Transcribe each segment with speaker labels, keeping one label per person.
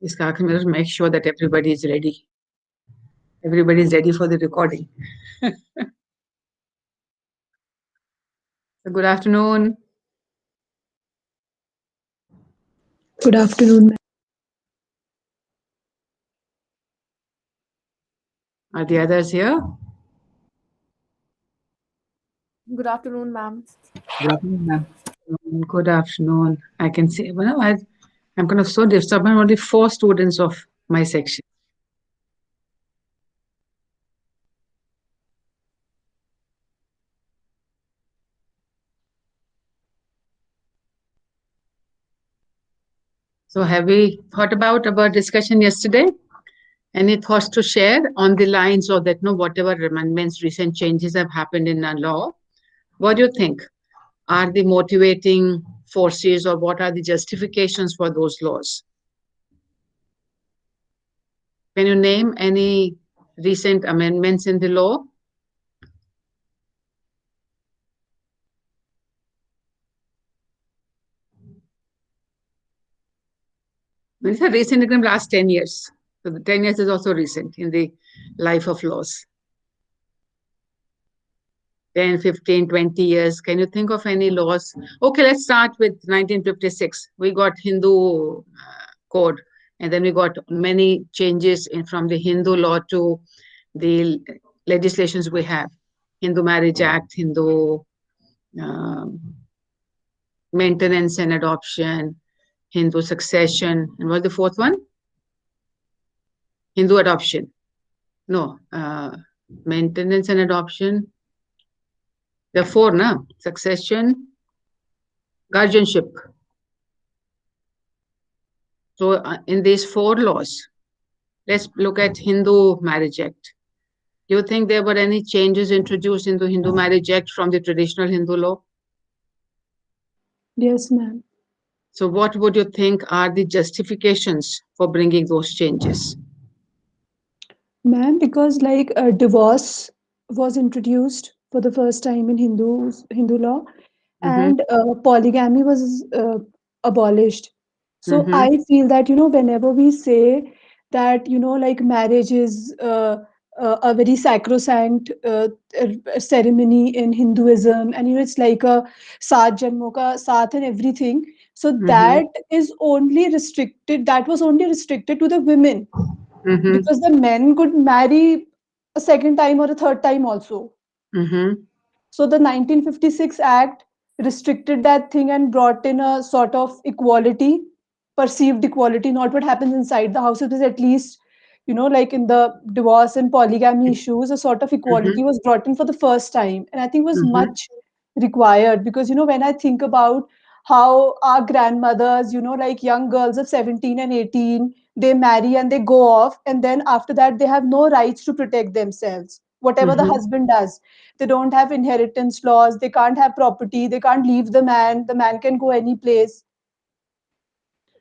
Speaker 1: Iskak, make sure that everybody is ready. Everybody is ready for the recording. Good afternoon.
Speaker 2: Good afternoon.
Speaker 1: Are the others here?
Speaker 3: Good afternoon, ma'am.
Speaker 4: Good afternoon, ma'am.
Speaker 1: Good afternoon. I can see, I'm kind of so disturbed. Only 4 students of my section. So have we thought about our discussion yesterday? Any thoughts to share on the lines of that, no, whatever amendments, recent changes have happened in our law? What do you think? Are the motivating forces or what are the justifications for those laws? Can you name any recent amendments in the law? It's a recent in the last 10 years. So the 10 years is also recent in the life of laws. 10, 15, 20 years. Can you think of any laws? Okay, let's start with 1956. We got Hindu code, and then we got many changes from the Hindu law to the legislations we have. Hindu Marriage Act, Hindu Maintenance and Adoption, Hindu Succession, and what's the fourth one? Hindu Adoption. No, Maintenance and Adoption. There are 4, na? Succession, guardianship. So in these 4 laws, let's look at Hindu Marriage Act. Do you think there were any changes introduced in the Hindu Marriage Act from the traditional Hindu law?
Speaker 2: Yes, ma'am.
Speaker 1: So what would you think are the justifications for bringing those changes?
Speaker 2: Ma'am, because like divorce was introduced for the first time in Hindu law, and polygamy was abolished. So
Speaker 1: Mm-hmm.
Speaker 2: I feel that whenever we say that like marriage is a very sacrosanct ceremony in Hinduism, and it's like a saat janmo ka saath and everything. So
Speaker 1: Mm-hmm.
Speaker 2: that is only restricted. That was only restricted to the women,
Speaker 1: Mm-hmm.
Speaker 2: because the men could marry a second time or a third time also.
Speaker 1: Mm-hmm.
Speaker 2: So the 1956 Act restricted that thing and brought in a sort of equality, perceived equality, not what happens inside the house. It was at least, like in the divorce and polygamy issues, a sort of
Speaker 1: Mm-hmm.
Speaker 2: equality was brought in for the first time. And I think was
Speaker 1: Mm-hmm.
Speaker 2: much required, because, when I think about how our grandmothers, like young girls of 17 and 18, they marry and they go off. And then after that, they have no rights to protect themselves. Whatever the
Speaker 1: Mm-hmm.
Speaker 2: husband does, they don't have inheritance laws, they can't have property, they can't leave the man can go any place.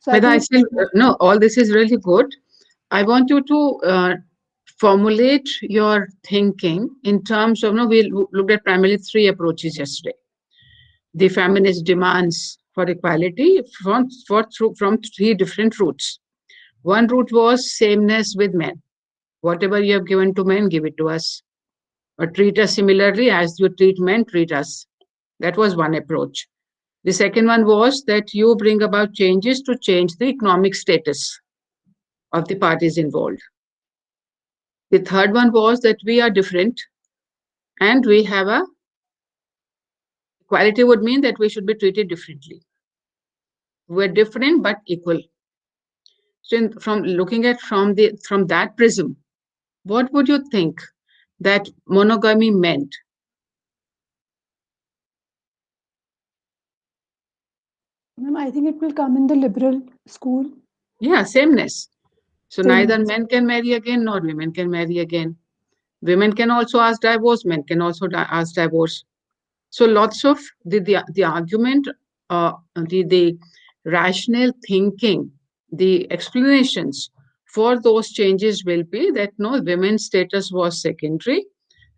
Speaker 2: So I
Speaker 1: But I
Speaker 2: think
Speaker 1: still, no, all this is really good. I want you to formulate your thinking in terms of, no, we looked at primarily 3 approaches yesterday. The feminist demands for equality from 3 different routes. One route was sameness with men. Whatever you have given to men, give it to us. Or treat us similarly as you treat men, treat us. That was one approach. The second one was that you bring about changes to change the economic status of the parties involved. The third one was that we are different and we have a equality would mean that we should be treated differently. We're different but equal. So from looking at from that prism, what would you think that monogamy meant?
Speaker 2: ma'am, I think it will come in the liberal school.
Speaker 1: Yeah, sameness. So neither
Speaker 2: Sameness.
Speaker 1: men can marry again nor women can marry again. Women can also ask divorce, men can also ask divorce. So lots of the argument, the rational thinking, the explanations for those changes will be that no, women's status was secondary,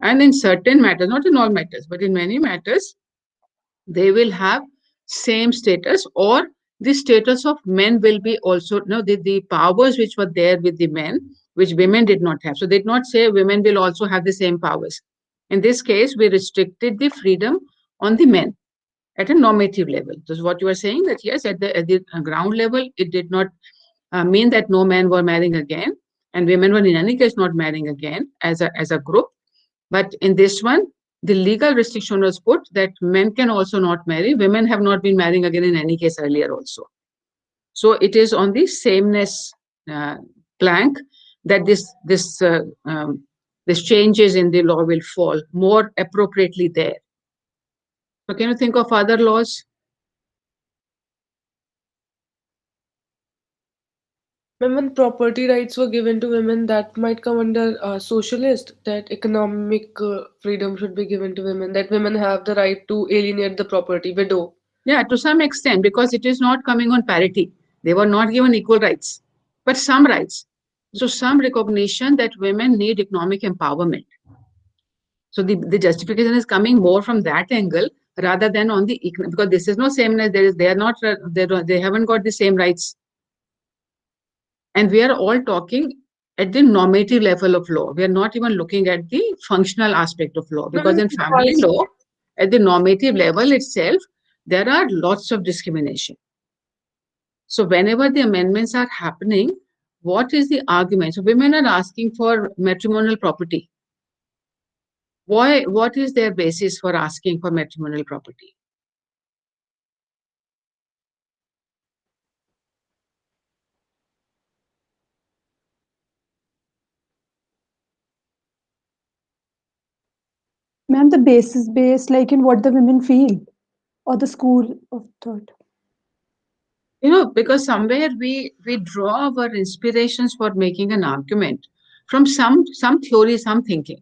Speaker 1: and in certain matters, not in all matters, but in many matters, they will have same status or the status of men will be also, no, the powers which were there with the men, which women did not have. So they did not say women will also have the same powers. In this case, we restricted the freedom on the men at a normative level. This is what you are saying, that yes, at the ground level, it did not mean that no men were marrying again, and women were in any case not marrying again as a group. But in this one, the legal restriction was put that men can also not marry. Women have not been marrying again in any case earlier also. So it is on the sameness uh, plank that this changes in the law will fall more appropriately there. So can you think of other laws?
Speaker 3: Ma'am, when property rights were given to women, that might come under socialist, that economic freedom should be given to women, that women have the right to alienate the property, widow.
Speaker 1: Yeah, to some extent, because it is not coming on parity. They were not given equal rights, but some rights. So some recognition that women need economic empowerment. So the justification is coming more from that angle rather than on the because this is no sameness. They are not they haven't got the same rights. And we are all talking at the normative level of law. We are not even looking at the functional aspect of law, because
Speaker 3: Ma'am,
Speaker 1: in family law, at the normative level itself, there are lots of discrimination. So whenever the amendments are happening, what is the argument? So women are asking for matrimonial property. Why? What is their basis for asking for matrimonial property?
Speaker 2: Ma'am, the base is based like in what the women feel or the school of thought.
Speaker 1: Because somewhere we draw our inspirations for making an argument from some theory, some thinking.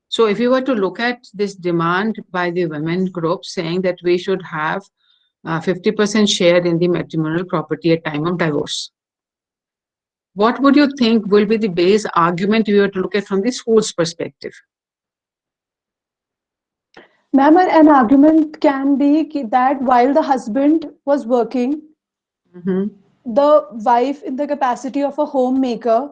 Speaker 1: So if you were to look at this demand by the women group saying that we should have 50% share in the matrimonial property at time of divorce, what would you think will be the base argument if you were to look at from the school's perspective?
Speaker 2: Ma'am, an argument can be that while the husband was working,
Speaker 1: Mm-hmm.
Speaker 2: the wife, in the capacity of a homemaker,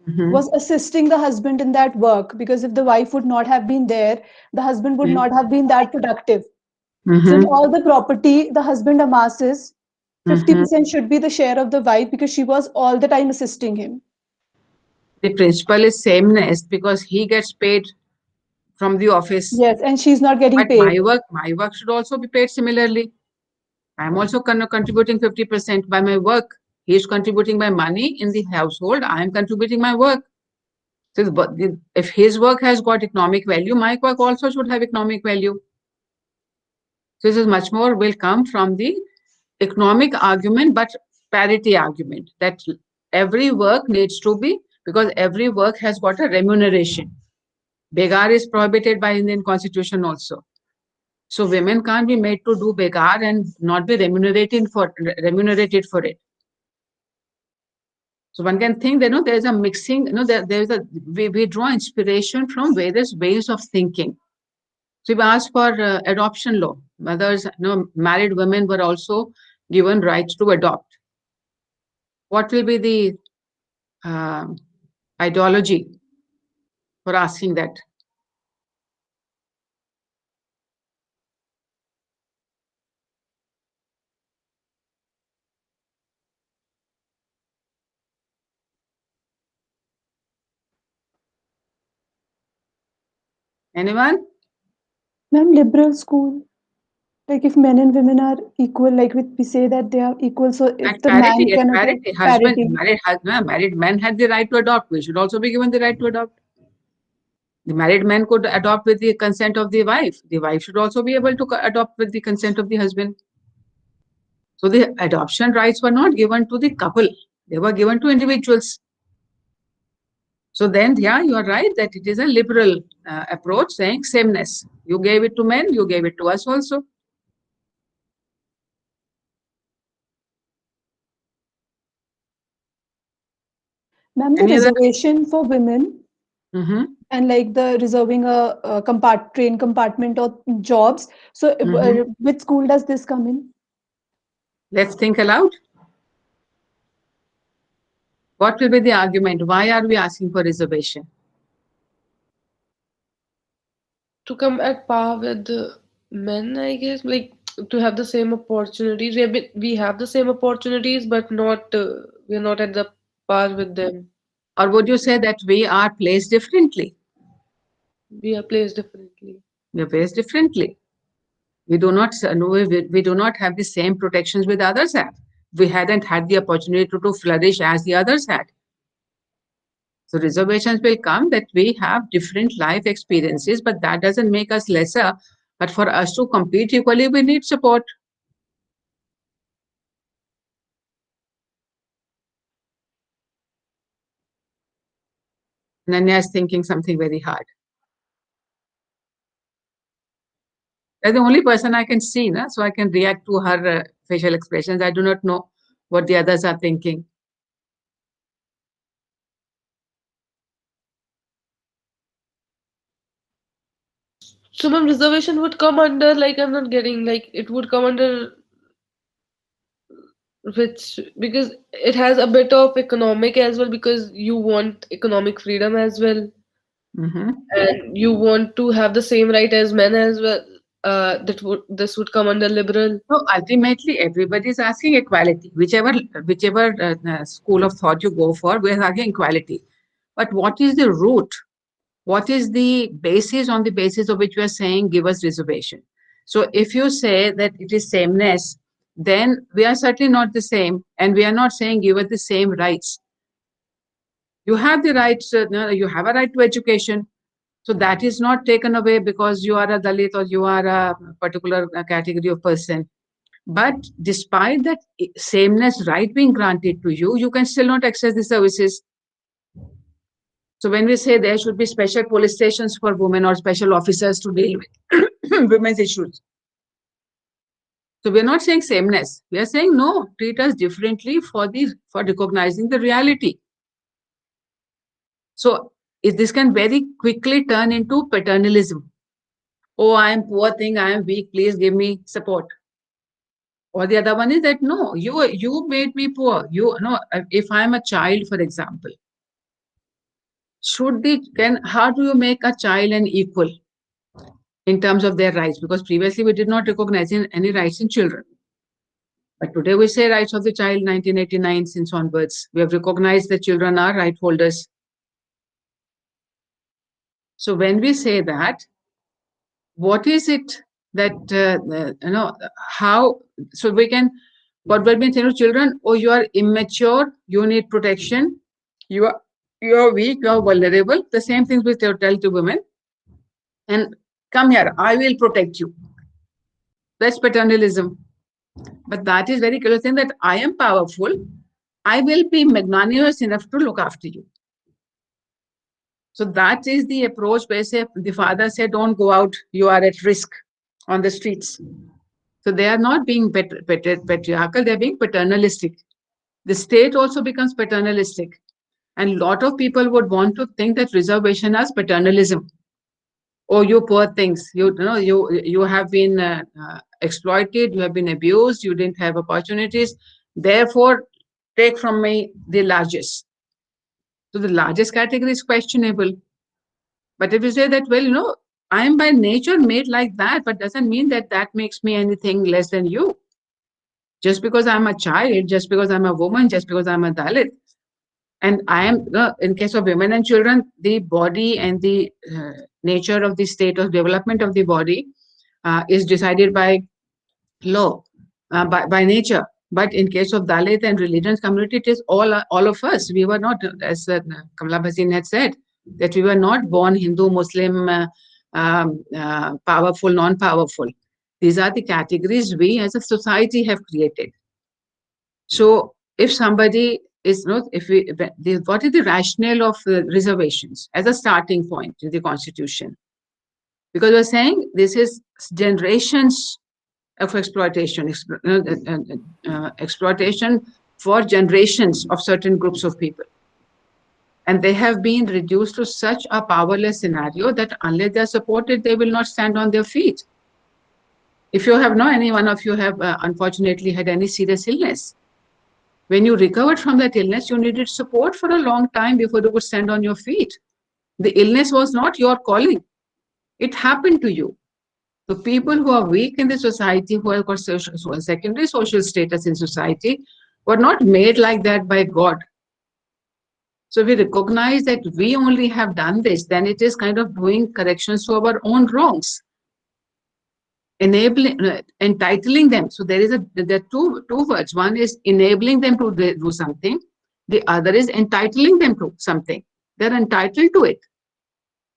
Speaker 1: Mm-hmm.
Speaker 2: was assisting the husband in that work, because if the wife would not have been there, the husband would not have been that productive. So in
Speaker 1: Mm-hmm.
Speaker 2: all the property the husband amasses,
Speaker 1: Mm-hmm.
Speaker 2: 50% should be the share of the wife, because she was all the time assisting him.
Speaker 1: The principle is sameness because he gets paid from the office.
Speaker 2: Yes, and she's not getting
Speaker 1: But
Speaker 2: paid.
Speaker 1: my work should also be paid similarly. I'm also contributing 50% by my work. He is contributing my money in the household. I am contributing my work. So if his work has got economic value, my work also should have economic value. So this is much more will come from the economic argument, but parity argument that every work needs to be, because every work has got a remuneration. Begar is prohibited by Indian constitution also. So women can't be made to do begar and not be remunerated for it. So one can think that there's a mixing, there's a we draw inspiration from various ways of thinking. So we asked for adoption law. Mothers, married women were also given rights to adopt. What will be the uh, ideology for asking that? Anyone?
Speaker 2: Ma'am, liberal school, like if men and women are equal, like we say that they are equal, so if
Speaker 1: At
Speaker 2: the
Speaker 1: parity,
Speaker 2: man
Speaker 1: at
Speaker 2: cannot
Speaker 1: parity, husband,
Speaker 2: parity.
Speaker 1: married men had the right to adopt. We should also be given the right to adopt. The married man could adopt with the consent of the wife. The wife should also be able to adopt with the consent of the husband. So the adoption rights were not given to the couple, they were given to individuals. So then, yeah, you are right that it is a liberal approach saying sameness. You gave it to men, you gave it to us also.
Speaker 2: Ma'am, the
Speaker 1: Any other?
Speaker 2: reservation for women
Speaker 1: Mm-hmm.
Speaker 2: and like the reserving a train compartment or jobs. So
Speaker 1: Mm-hmm.
Speaker 2: which school does this come in?
Speaker 1: Let's think aloud. What will be the argument? Why are we asking for reservation?
Speaker 3: To come at par with the men, I guess, like to have the same opportunities. We have the same opportunities, but not we're not at the par with them.
Speaker 1: Or would you say that we are placed differently?
Speaker 3: We are placed differently.
Speaker 1: We are placed differently. We do not we do not have the same protections with others have. We hadn't had the opportunity to flourish as the others had. So reservations will come that we have different life experiences, but that doesn't make us lesser. But for us to compete equally, we need support. Nanya is thinking something very hard. That's the only person I can see, na? So I can react to her facial expressions. I do not know what the others are thinking.
Speaker 3: So, ma'am, reservation would come under, like, I'm not getting, like, it would come under which, because it has a bit of economic as well, because you want economic freedom as well,
Speaker 1: Mm-hmm.
Speaker 3: and you want to have the same right as men as well. This would come under liberal.
Speaker 1: So ultimately, everybody is asking equality. Whichever school of thought you go for, we are asking equality. But what is the root? What is the basis on the basis of which we are saying give us reservation? So if you say that it is sameness, then we are certainly not the same, and we are not saying give us the same rights. You have the rights. No, you have a right to education. So that is not taken away because you are a Dalit or you are a particular category of person. But despite that sameness right being granted to you, you can still not access the services. So when we say there should be special police stations for women or special officers to deal with women's issues. So we're not saying sameness. We are saying no, treat us differently for recognizing the reality. So this can very quickly turn into paternalism. Oh, I am poor thing, I am weak, please give me support. Or the other one is that no, you made me poor. If I am a child, for example, how do you make a child an equal in terms of their rights? Because previously we did not recognize any rights in children. But today we say rights of the child, 1989 since onwards. We have recognized that children are right holders. So when we say that, what is it that, how, so we can, what will be saying to children, oh, you are immature, you need protection, you are weak, you are vulnerable. The same things we tell to women. And come here, I will protect you. That's paternalism. But that is very clear saying that I am powerful. I will be magnanimous enough to look after you. So that is the approach where the father said, don't go out, you are at risk on the streets. So they are not being patriarchal, they're being paternalistic. The state also becomes paternalistic. And a lot of people would want to think that reservation as paternalism. Oh, you poor things, you have been exploited, you have been abused, you didn't have opportunities. Therefore, take from me the largest. So the largest category is questionable. But if you say that, well, I am by nature made like that, but doesn't mean that that makes me anything less than you. Just because I'm a child, just because I'm a woman, just because I'm a Dalit. And I am, in case of women and children, the body and the nature of the state of development of the body is decided by law, by nature. But in case of Dalit and religious community, it is all of us. We were not, as Kamala Bhasin had said, that we were not born Hindu, Muslim, powerful, non-powerful. These are the categories we as a society have created. So if somebody is not, what is the rationale of reservations as a starting point in the constitution? Because we're saying this is generations of exploitation for generations of certain groups of people. And they have been reduced to such a powerless scenario that unless they're supported, they will not stand on their feet. If you have no, any one of you have unfortunately had any serious illness, when you recovered from that illness, you needed support for a long time before you could stand on your feet. The illness was not your calling. It happened to you. The people who are weak in the society, who have got secondary social status in society, were not made like that by God. So we recognize that we only have done this, then it is kind of doing corrections to our own wrongs, enabling, entitling them. So there are two words. One is enabling them to do something. The other is entitling them to something. They're entitled to it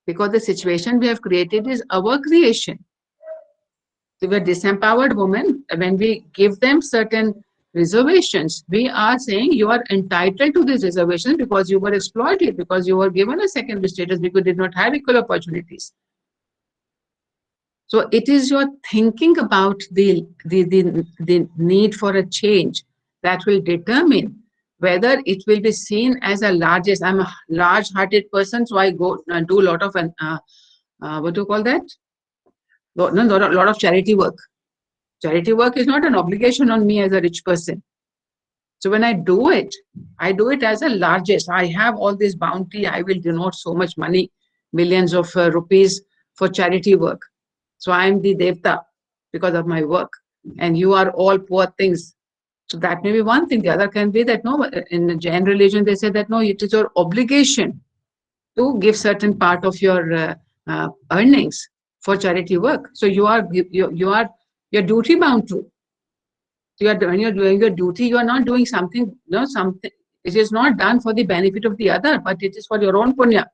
Speaker 1: because the situation we have created is our creation. So we're disempowered women. When we give them certain reservations, we are saying you are entitled to these reservations because you were exploited, because you were given a secondary status, because you did not have equal opportunities. So it is your thinking about the need for a change that will determine whether it will be seen as a largest. I'm a large-hearted person, so I go do a lot of what do you call that? No, a lot of charity work. Charity work is not an obligation on me as a rich person. So when I do it as a largest. I have all this bounty. I will denote so much money, millions of rupees for charity work. So I am the Devta because of my work. And you are all poor things. So that may be one thing. The other can be that no, in Jain religion, they say that no, it is your obligation to give certain part of your earnings for charity work. So you're duty bound to. When you're doing your duty, you are not doing something, something. It is not done for the benefit of the other, but it is for your own punya,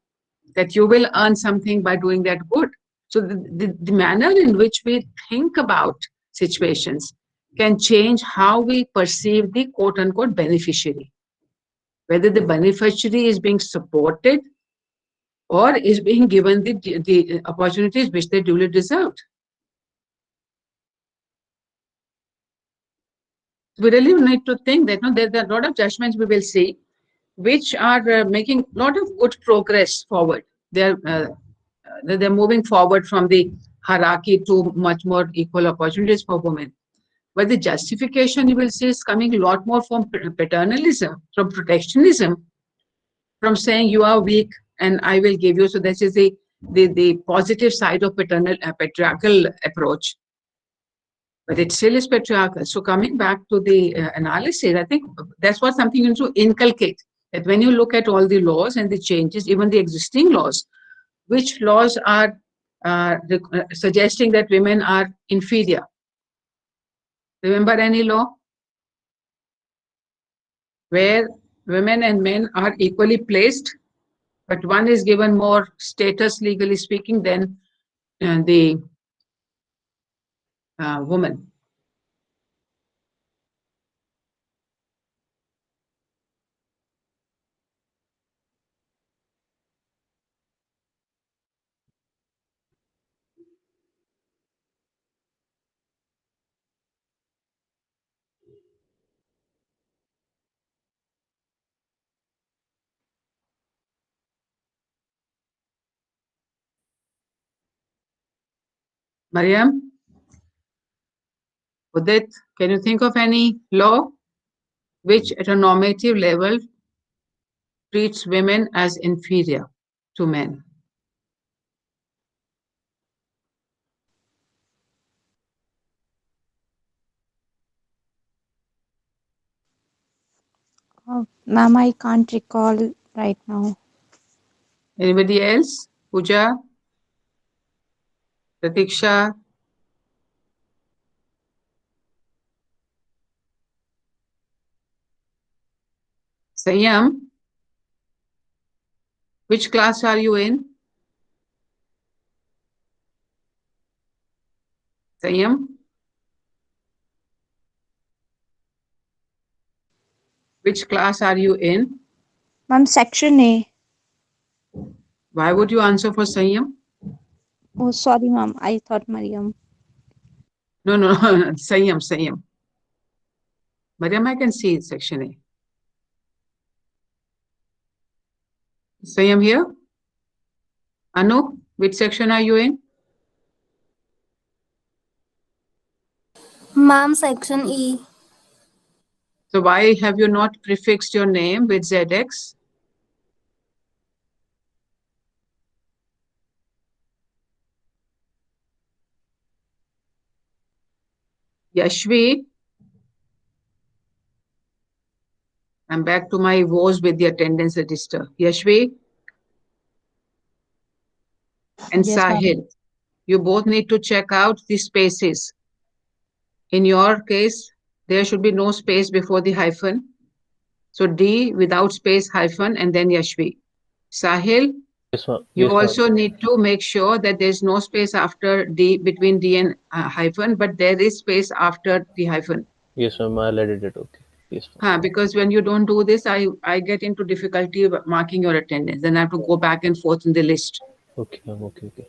Speaker 1: that you will earn something by doing that good. So the manner in which we think about situations can change how we perceive the quote unquote beneficiary. Whether the beneficiary is being supported or is being given the opportunities which they duly deserved. We really need to think that there are a lot of judgments we will see which are making a lot of good progress forward. They're moving forward from the hierarchy to much more equal opportunities for women. But the justification you will see is coming a lot more from paternalism, from protectionism, from saying you are weak and I will give you. So this is the positive side of patriarchal approach. But it still is patriarchal. So coming back to the analysis, I think that's what something you need to inculcate. That when you look at all the laws and the changes, even the existing laws, which laws are suggesting that women are inferior? Remember any law where women and men are equally placed, but one is given more status, legally speaking, than the woman? Mariam, Udit, can you think of any law which at a normative level treats women as inferior to men?
Speaker 4: Ma'am, I can't recall right now.
Speaker 1: Anybody else? Pooja, Pratiksha? Sanyam, which class are you in? Sanyam, which class are you in?
Speaker 4: Ma'am, section A.
Speaker 1: Why would you answer for Sanyam?
Speaker 4: Oh, sorry, ma'am. I thought Mariam.
Speaker 1: No, Sanyam, Sanyam. Mariam, I can see section A. Sanyam here? Anu, which section are you in?
Speaker 5: Ma'am, section E.
Speaker 1: So why have you not prefixed your name with ZX? Yashvi, I'm back to my woes with the attendance register. Yashvi and
Speaker 4: Yes, ma'am.
Speaker 1: Sahil, you both need to check out the spaces. In your case, there should be no space before the hyphen. So D without space hyphen and then Yashvi. Sahil,
Speaker 6: Yes, ma'am.
Speaker 1: you
Speaker 6: Yes, ma'am.
Speaker 1: also need to make sure that there's no space after D between D and hyphen, but there is space after the hyphen.
Speaker 6: Yes, ma'am. I'll edit it. Okay. Yes, ma'am.
Speaker 1: Because when you don't do this, I get into difficulty marking your attendance. Then I have to go back and forth in the list.
Speaker 6: Okay, ma'am. Okay, okay.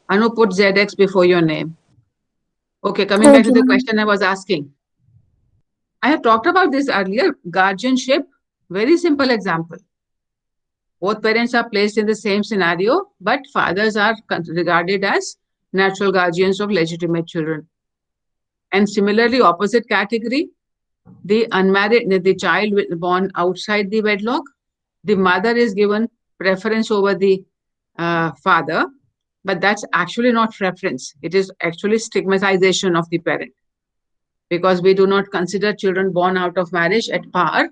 Speaker 1: Anu, put ZX before your name. Okay, coming back to
Speaker 5: Okay,
Speaker 1: the
Speaker 5: ma'am.
Speaker 1: question I was asking. I have talked about this earlier. Guardianship, very simple example. Both parents are placed in the same scenario, but fathers are regarded as natural guardians of legitimate children. And similarly, opposite category, the unmarried, the child born outside the wedlock, the mother is given preference over the father, but that's actually not preference. It is actually stigmatization of the parent, because we do not consider children born out of marriage at par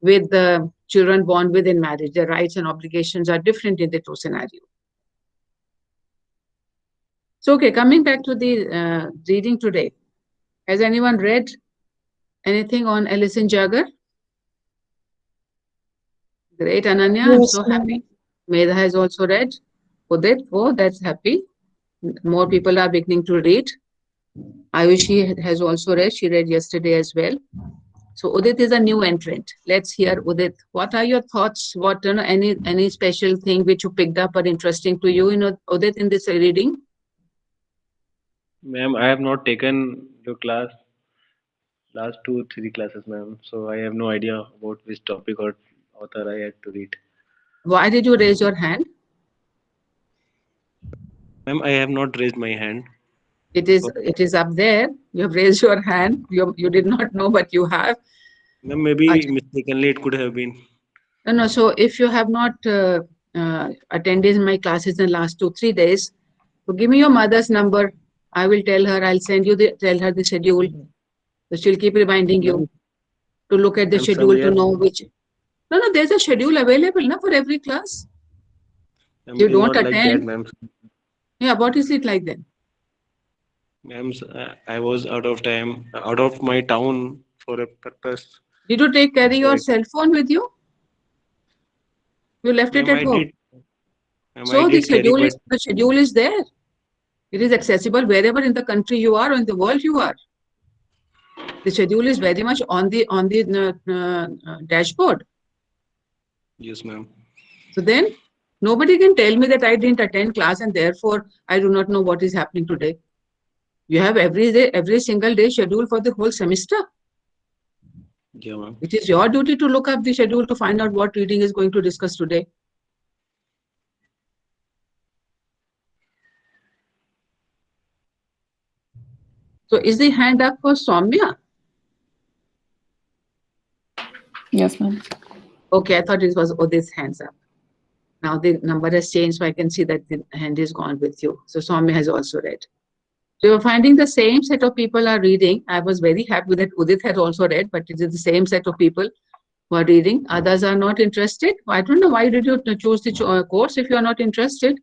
Speaker 1: with the children born within marriage. Their rights and obligations are different in the two scenarios. So, okay, coming back to the reading today. Has anyone read anything on Alison Jagger? Great, Ananya, I'm so happy. Medha has also read. Udit, oh, that's happy. More people are beginning to read. Ayushi has also read. She read yesterday as well. So Udit is a new entrant. Let's hear Udit. What are your thoughts? What any special thing which you picked up or interesting to you, Udit, in this reading?
Speaker 7: Ma'am, I have not taken your class last 2 3 classes, ma'am. So I have no idea about which topic or author I had to read.
Speaker 1: Why did you raise your hand?
Speaker 7: Ma'am, I have not raised my hand.
Speaker 1: It is up there. You have raised your hand. You did not know, but you have.
Speaker 7: Ma'am, maybe
Speaker 1: Acha.
Speaker 7: mistakenly it could have been.
Speaker 1: No. So if you have not attended my classes in the last 2 3 days, so give me your mother's number. I will tell her. I'll send you tell her the schedule. So she'll keep reminding you to look at the
Speaker 7: Ma'am,
Speaker 1: schedule to
Speaker 7: somewhere-
Speaker 1: know which. No, there's a schedule available for every class.
Speaker 7: Ma'am,
Speaker 1: You
Speaker 7: it is
Speaker 1: don't
Speaker 7: not like that,
Speaker 1: attend.
Speaker 7: ma'am.
Speaker 1: Yeah, what is it like then?
Speaker 7: Ma'am, I was out of time, out of my town for a purpose.
Speaker 1: Did you carry your
Speaker 7: Right.
Speaker 1: cell phone with you? You left it
Speaker 7: Ma'am,
Speaker 1: at
Speaker 7: I
Speaker 1: home.
Speaker 7: did. Ma'am,
Speaker 1: So
Speaker 7: I
Speaker 1: the
Speaker 7: did carry, but
Speaker 1: schedule is there. It is accessible wherever in the country you are or in the world you are. The schedule is very much on the dashboard.
Speaker 7: yes, ma'am.
Speaker 1: So then nobody can tell me that I didn't attend class and therefore I do not know what is happening today. You have every single day schedule for the whole semester.
Speaker 7: Yeah, ma'am.
Speaker 1: It is your duty to look up the schedule to find out what reading is going to discuss today. So is the hand up for Soumya?
Speaker 8: Yes, ma'am.
Speaker 1: Okay, I thought it was Udit's hands up. Now the number has changed, so I can see that the hand is gone with you. So Soumya has also read. So you're finding the same set of people are reading. I was very happy that Udit had also read, but it is the same set of people who are reading. Others are not interested. I don't know why did you choose the course if you are not interested.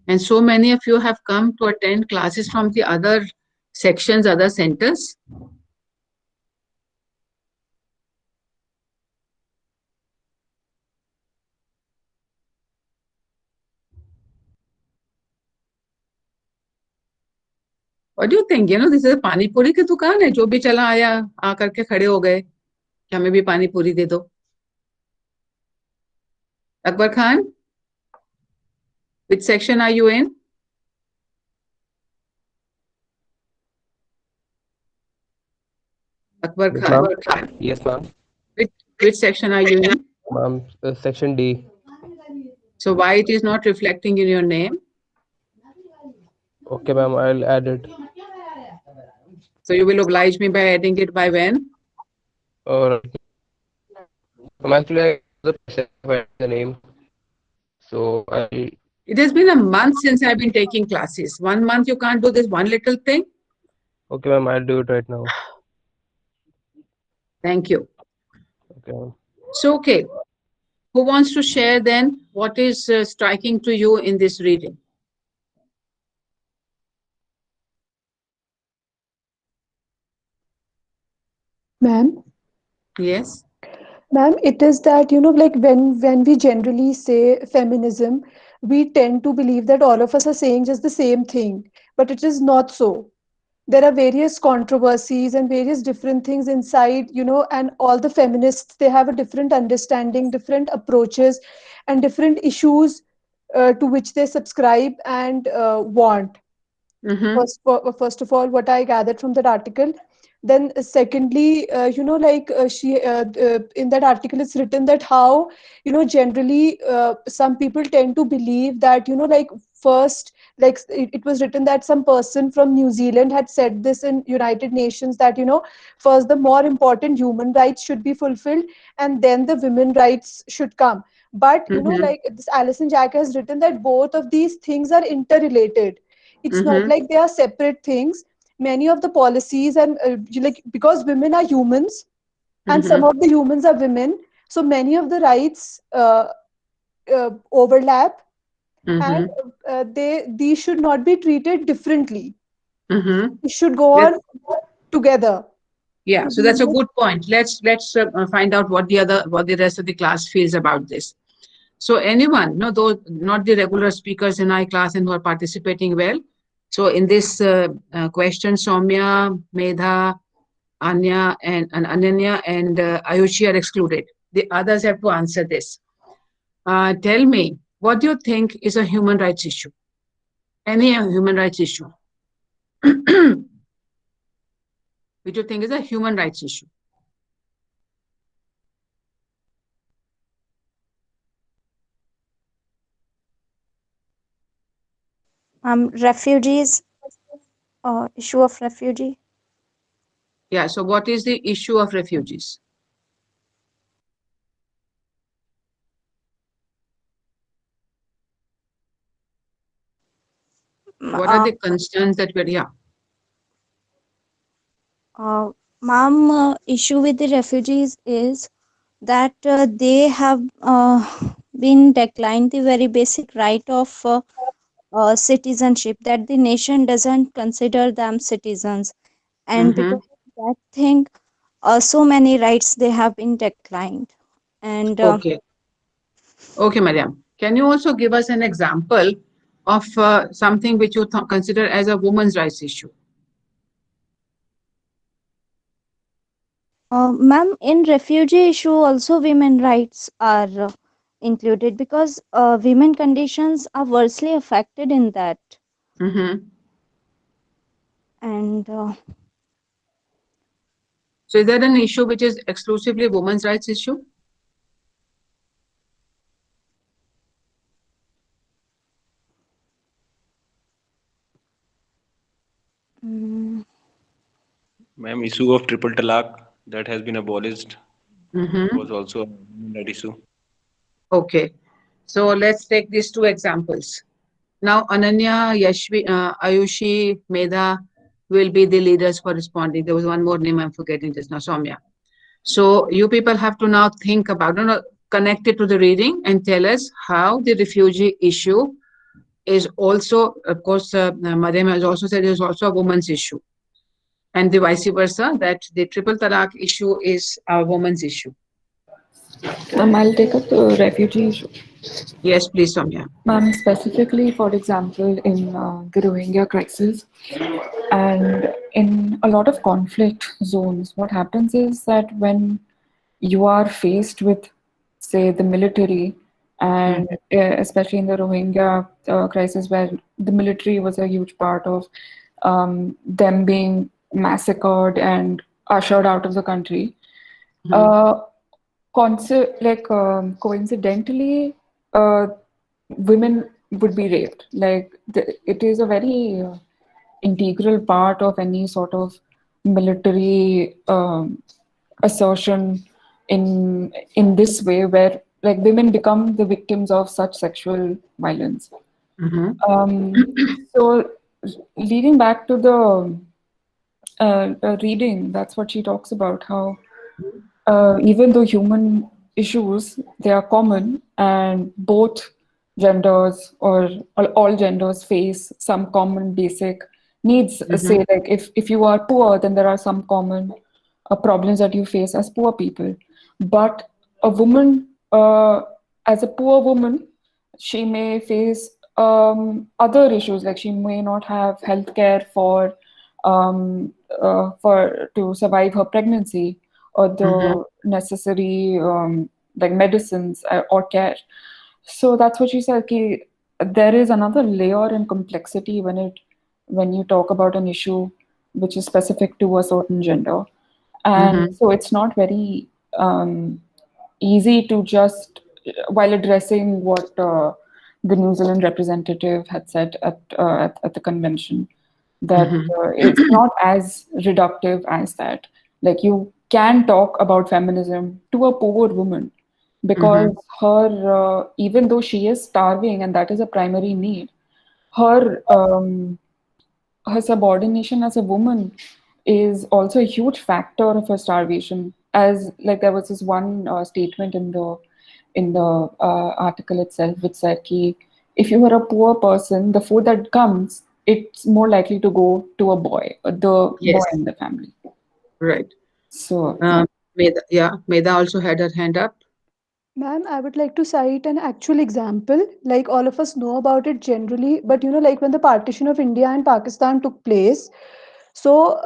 Speaker 1: And so many of you have come to attend classes from the other sections, other centers. What do you think? This is a pani puri की दुकान है जो भी चला आया आकर के खड़े हो गए कि हमें भी पानी पूरी दे दो. Akbar Khan, which section are you in? Akbar Khan.
Speaker 9: Yes, ma'am.
Speaker 1: Which section are you in?
Speaker 9: Ma'am, section D.
Speaker 1: So why it is not reflecting in your name?
Speaker 9: Okay, ma'am, I'll add it.
Speaker 1: So you will oblige me by adding it by when?
Speaker 9: Or actually, I the name. So I
Speaker 1: It has been a month since I've been taking classes. 1 month you can't do this one little thing.
Speaker 9: okay, ma'am. I'll do it right now.
Speaker 1: Thank you.
Speaker 9: Okay, ma'am.
Speaker 1: So, okay. Who wants to share then what is striking to you in this reading?
Speaker 2: Ma'am?
Speaker 1: Yes.
Speaker 2: Ma'am, it is that, like when we generally say feminism, we tend to believe that all of us are saying just the same thing, but it is not so. There are various controversies and various different things inside, and all the feminists, they have a different understanding, different approaches, and different issues to which they subscribe and want.
Speaker 1: Mm-hmm.
Speaker 2: First of all, what I gathered from that article. Then, secondly, in that article, it's written that how, generally, some people tend to believe that, like, first, like, it was written that some person from New Zealand had said this in United Nations that, first, the more important human rights should be fulfilled, and then the women rights should come. But,
Speaker 1: Mm-hmm.
Speaker 2: like, this Alison Jack has written that both of these things are interrelated. It's not
Speaker 1: Mm-hmm.
Speaker 2: like they are separate things. Many of the policies and like, because women are humans and some
Speaker 1: Mm-hmm.
Speaker 2: of the humans are women, so many of the rights overlap, and
Speaker 1: Mm-hmm.
Speaker 2: these should not be treated differently.
Speaker 1: Mm-hmm.
Speaker 2: It should go
Speaker 1: Let-
Speaker 2: on together.
Speaker 1: Yeah, so that's a good point. Let's find out what the rest of the class feels about this. So anyone, no, though not the regular speakers in our class and who are participating well. So in this question, Soumya, Medha, and Ananya and Ayushi are excluded. The others have to answer this. Tell me, what do you think is a human rights issue? Any human rights issue? Which you think is a human rights issue?
Speaker 4: Refugees, issue of refugee.
Speaker 1: Yeah, so what is the issue of refugees? What are the concerns that we're, yeah.
Speaker 4: Ma'am, issue with the refugees is that they have been declined the very basic right of citizenship, that the nation doesn't consider them citizens, and
Speaker 1: Mm-hmm.
Speaker 4: because of that thing, so many rights they have been declined. And
Speaker 1: Okay. Okay, Mariam. Can you also give us an example of something which you consider as a woman's rights issue?
Speaker 4: ma'am, in refugee issue also women rights are included, because women conditions are worstly affected in that.
Speaker 1: Mm-hmm.
Speaker 4: And
Speaker 1: So is there an issue which is exclusively women's rights issue?
Speaker 4: mm,
Speaker 7: Ma'am, issue of triple talaq that has been abolished
Speaker 1: Mm-hmm.
Speaker 7: was also a human right issue.
Speaker 1: Okay. So let's take these two examples. Now, Ananya, Ayushi, Medha will be the leaders for responding. There was one more name I'm forgetting just now, Soumya. So you people have to now think about, connect it to the reading and tell us how the refugee issue is also, of course, Mariam has also said, is also a woman's issue. And the vice versa, that the triple talaq issue is a woman's issue.
Speaker 8: I'll take up the refugee issue.
Speaker 1: Yes, please, Soumya.
Speaker 8: Specifically, for example, in the Rohingya crisis and in a lot of conflict zones, what happens is that when you are faced with, say, the military, and especially in the Rohingya crisis, where the military was a huge part of them being massacred and ushered out of the country. Coincidentally, women would be raped. Like it is a very integral part of any sort of military assertion in this way, where like women become the victims of such sexual violence. So leading back to the reading, that's what she talks about, how even though human issues, they are common, and both genders or all genders face some common basic needs. Say like if you are poor, then there are some common problems that you face as poor people. But a woman, as a poor woman, she may face other issues, like she may not have health care for to survive her pregnancy, or the necessary like medicines or care. So that's what she said. Ki, there is another layer and complexity when you talk about an issue which is specific to a certain gender, and so it's not very easy to just, while addressing what the New Zealand representative had said at the convention, that it's not as reductive as that. Like, you can talk about feminism to a poor woman, because her, even though she is starving and that is a primary need, her her subordination as a woman is also a huge factor of her starvation. As like there was this one statement in the article itself which said ki, if you are a poor person, the food that comes, it's more likely to go to a boy, the boy in the family.
Speaker 1: Right.
Speaker 8: So
Speaker 1: Meda also had her hand up.
Speaker 2: Ma'am, I would like to cite an actual example. Like, all of us know about it generally, but like when the partition of India and Pakistan took place, so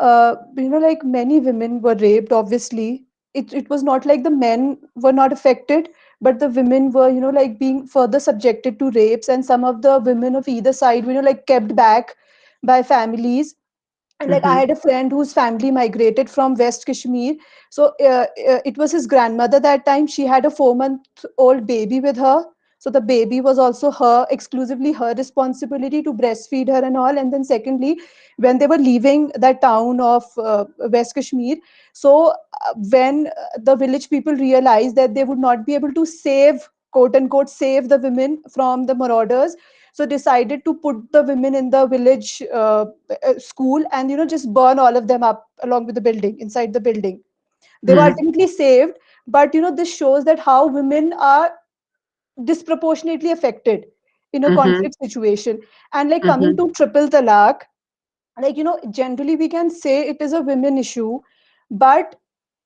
Speaker 2: like many women were raped. Obviously, it was not like the men were not affected, but the women were like being further subjected to rapes, and some of the women of either side were like kept back by families. And like, I had a friend whose family migrated from West Kashmir. So it was his grandmother that time. She had a 4-month-old baby with her. So the baby was also exclusively her responsibility to breastfeed her and all. And then secondly, when they were leaving that town of West Kashmir, so when the village people realized that they would not be able to save, quote unquote, save the women from the marauders, so decided to put the women in the village school and just burn all of them up along with the building, inside the building. They were ultimately saved, but this shows that how women are disproportionately affected in a conflict situation. And like, coming to triple talaq, like generally we can say it is a women issue, but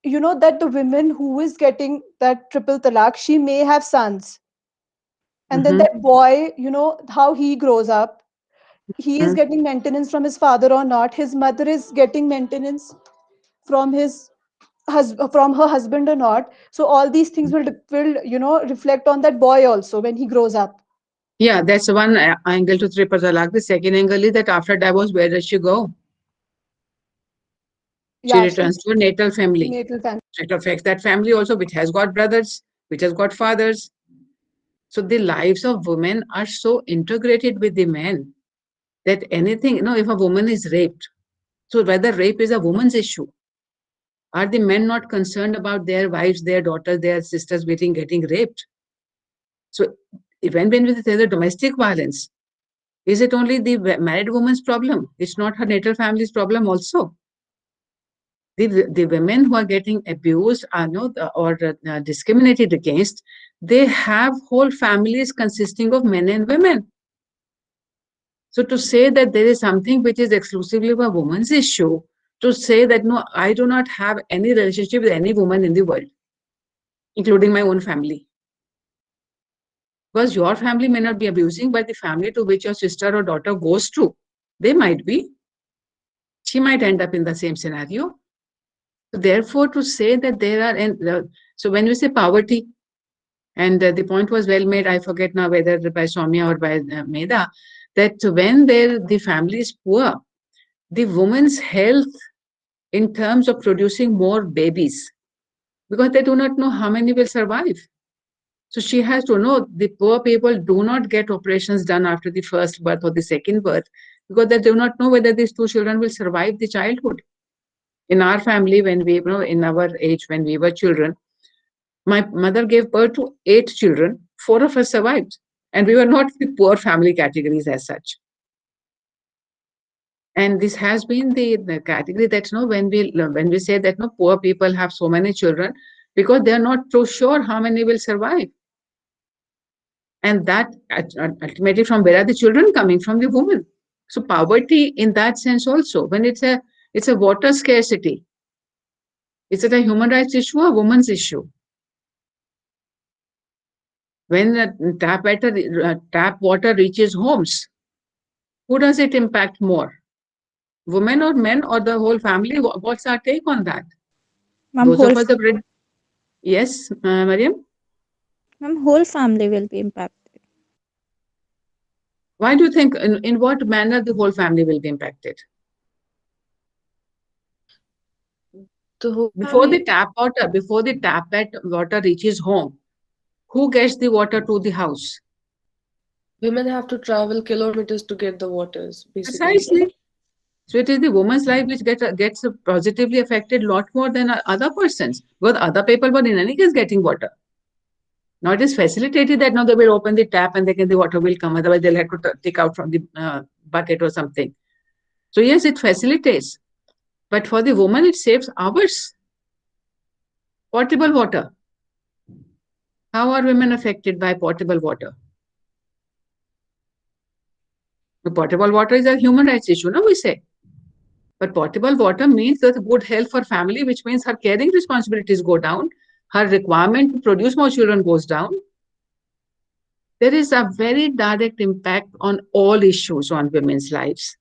Speaker 2: that the women who is getting that triple talaq, she may have sons, and then that boy, how he grows up, he is getting maintenance from his father or not, his mother is getting maintenance from from her husband or not. So all these things will reflect on that boy also when he grows up.
Speaker 1: Yeah, that's one angle to triple talaq. The second angle is that after divorce, where does she go? She returns to her natal family. It affects that family also, which has got brothers, which has got fathers. So the lives of women are so integrated with the men that anything, if a woman is raped, so whether rape is a woman's issue, are the men not concerned about their wives, their daughters, their sisters getting raped? So when we say the domestic violence, is it only the married woman's problem? It's not her natal family's problem also. The women who are getting abused or discriminated against, they have whole families consisting of men and women. So to say that there is something which is exclusively a woman's issue, to say that no, I do not have any relationship with any woman in the world, including my own family. Because your family may not be abusing, but the family to which your sister or daughter goes to, they might be. She might end up in the same scenario. So therefore, to say that there are, so when we say poverty, and the point was well made, I forget now whether by Soumya or by Meda, that when the family is poor, the woman's health in terms of producing more babies, because they do not know how many will survive. So she has to know the poor people do not get operations done after the first birth or the second birth, because they do not know whether these two children will survive the childhood. In our family, when we, in our age, when we were children, my mother gave birth to 8 children. 4 of us survived, and we were not the poor family categories as such. And this has been the category that, when we say that poor people have so many children, because they are not so sure how many will survive. And that ultimately, from where are the children coming? From the woman. So poverty in that sense also, when it's a water scarcity, is it a human rights issue or a woman's issue? When tap water reaches homes, who does it impact more? Women or men or the whole family? What's our take on that?
Speaker 4: Ma'am,
Speaker 1: Those of us have read. Yes, Mariam?
Speaker 4: ma'am, whole family will be impacted.
Speaker 1: Why do you think, in what manner the whole family will be impacted?
Speaker 3: The whole
Speaker 1: Before
Speaker 3: family,
Speaker 1: the tap water reaches home, who gets the water to the house?
Speaker 3: women have to travel kilometers to get the waters, basically.
Speaker 1: Precisely. So it is the woman's life which gets positively affected a lot more than other persons, because other people were in any case getting water. Now it is facilitated that now they will open the tap and the water will come. Otherwise, they'll have to take out from the bucket or something. So yes, it facilitates, but for the woman, it saves hours. Potable water. How are women affected by potable water? The potable water is a human rights issue, no, we say. But potable water means that good health for family, which means her caring responsibilities go down, her requirement to produce more children goes down. There is a very direct impact on all issues on women's lives,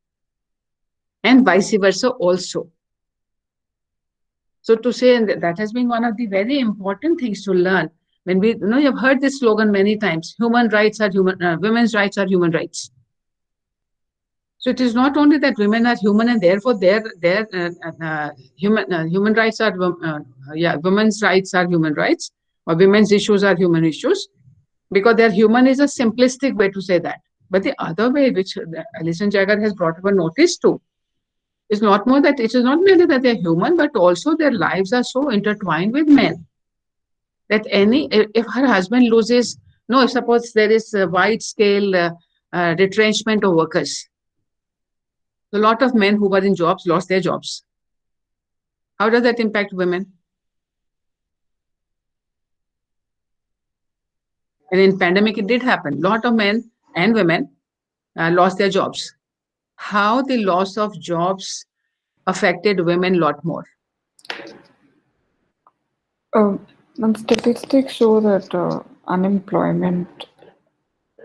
Speaker 1: and vice versa also. So to say, and that has been one of the very important things to learn. When we, you've heard this slogan many times: women's rights are human rights. So it is not only that women are human and therefore their human rights are women's rights are human rights, or women's issues are human issues, because they're human is a simplistic way to say that. But the other way, which Alison Jagger has brought up a notice to, is not more that it is not merely that they're human, but also their lives are so intertwined with men that if her husband loses, if suppose there is a wide scale retrenchment of workers, a lot of men who were in jobs lost their jobs. How does that impact women? And in pandemic, it did happen. A lot of men and women lost their jobs. How the loss of jobs affected women a lot more?
Speaker 8: And statistics show that unemployment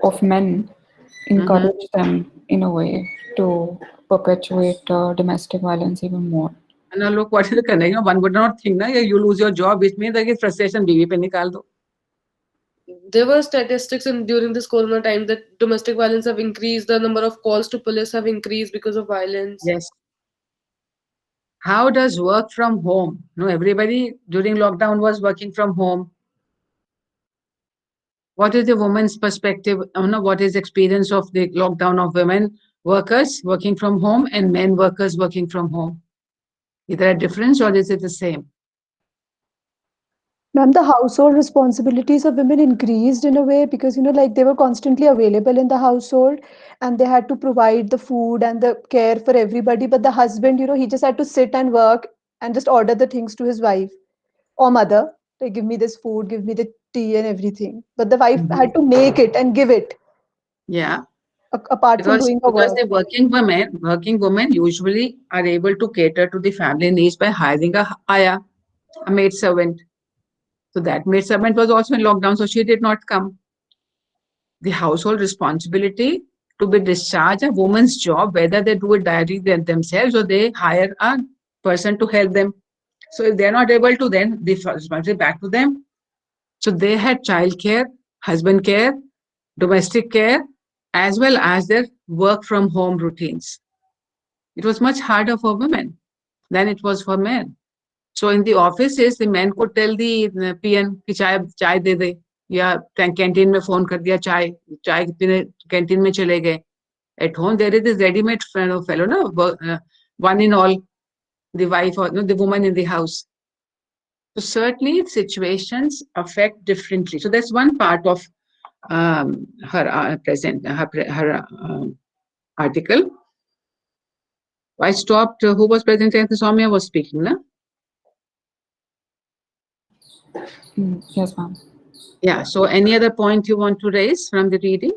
Speaker 8: of men encourage them in a way to perpetuate domestic violence even more.
Speaker 1: And now look, what is the connection? One would not think that you lose your job, which means that frustration बीवी पे निकाल दो.
Speaker 3: There were statistics during this corona time that domestic violence have increased, the number of calls to police have increased because of violence.
Speaker 1: Yes. How does work from home? Everybody during lockdown was working from home. What is the woman's perspective? What is the experience of the lockdown of women workers working from home and men workers working from home? Is there a difference or is it the same?
Speaker 2: Ma'am, the household responsibilities of women increased in a way because, like they were constantly available in the household and they had to provide the food and the care for everybody. But the husband, he just had to sit and work and just order the things to his wife or mother. Like, give me this food, give me the tea and everything. But the wife had to make it and give it.
Speaker 1: Yeah.
Speaker 2: Apart from doing her work.
Speaker 1: Because the working women usually are able to cater to the family needs by hiring a maid servant. So that maid servant was also in lockdown, so she did not come. The household responsibility to be discharged, a woman's job, whether they do it directly themselves or they hire a person to help them. So if they're not able to, then the responsibility back to them. So they had child care, husband care, domestic care, as well as their work from home routines. It was much harder for women than it was for men. So in the offices, the men could tell the PN कि चाय दे दे, या canteen में phone कर दिया चाय पीने canteen में चले गए. At home there is this ready-made fellow, one in all. the wife or the woman in the house. So certainly situations affect differently. So that's one part of her article. I stopped. Who was present? Soumya was speaking, na?
Speaker 8: Yes, ma'am.
Speaker 1: Yeah. So any other point you want to raise from the reading?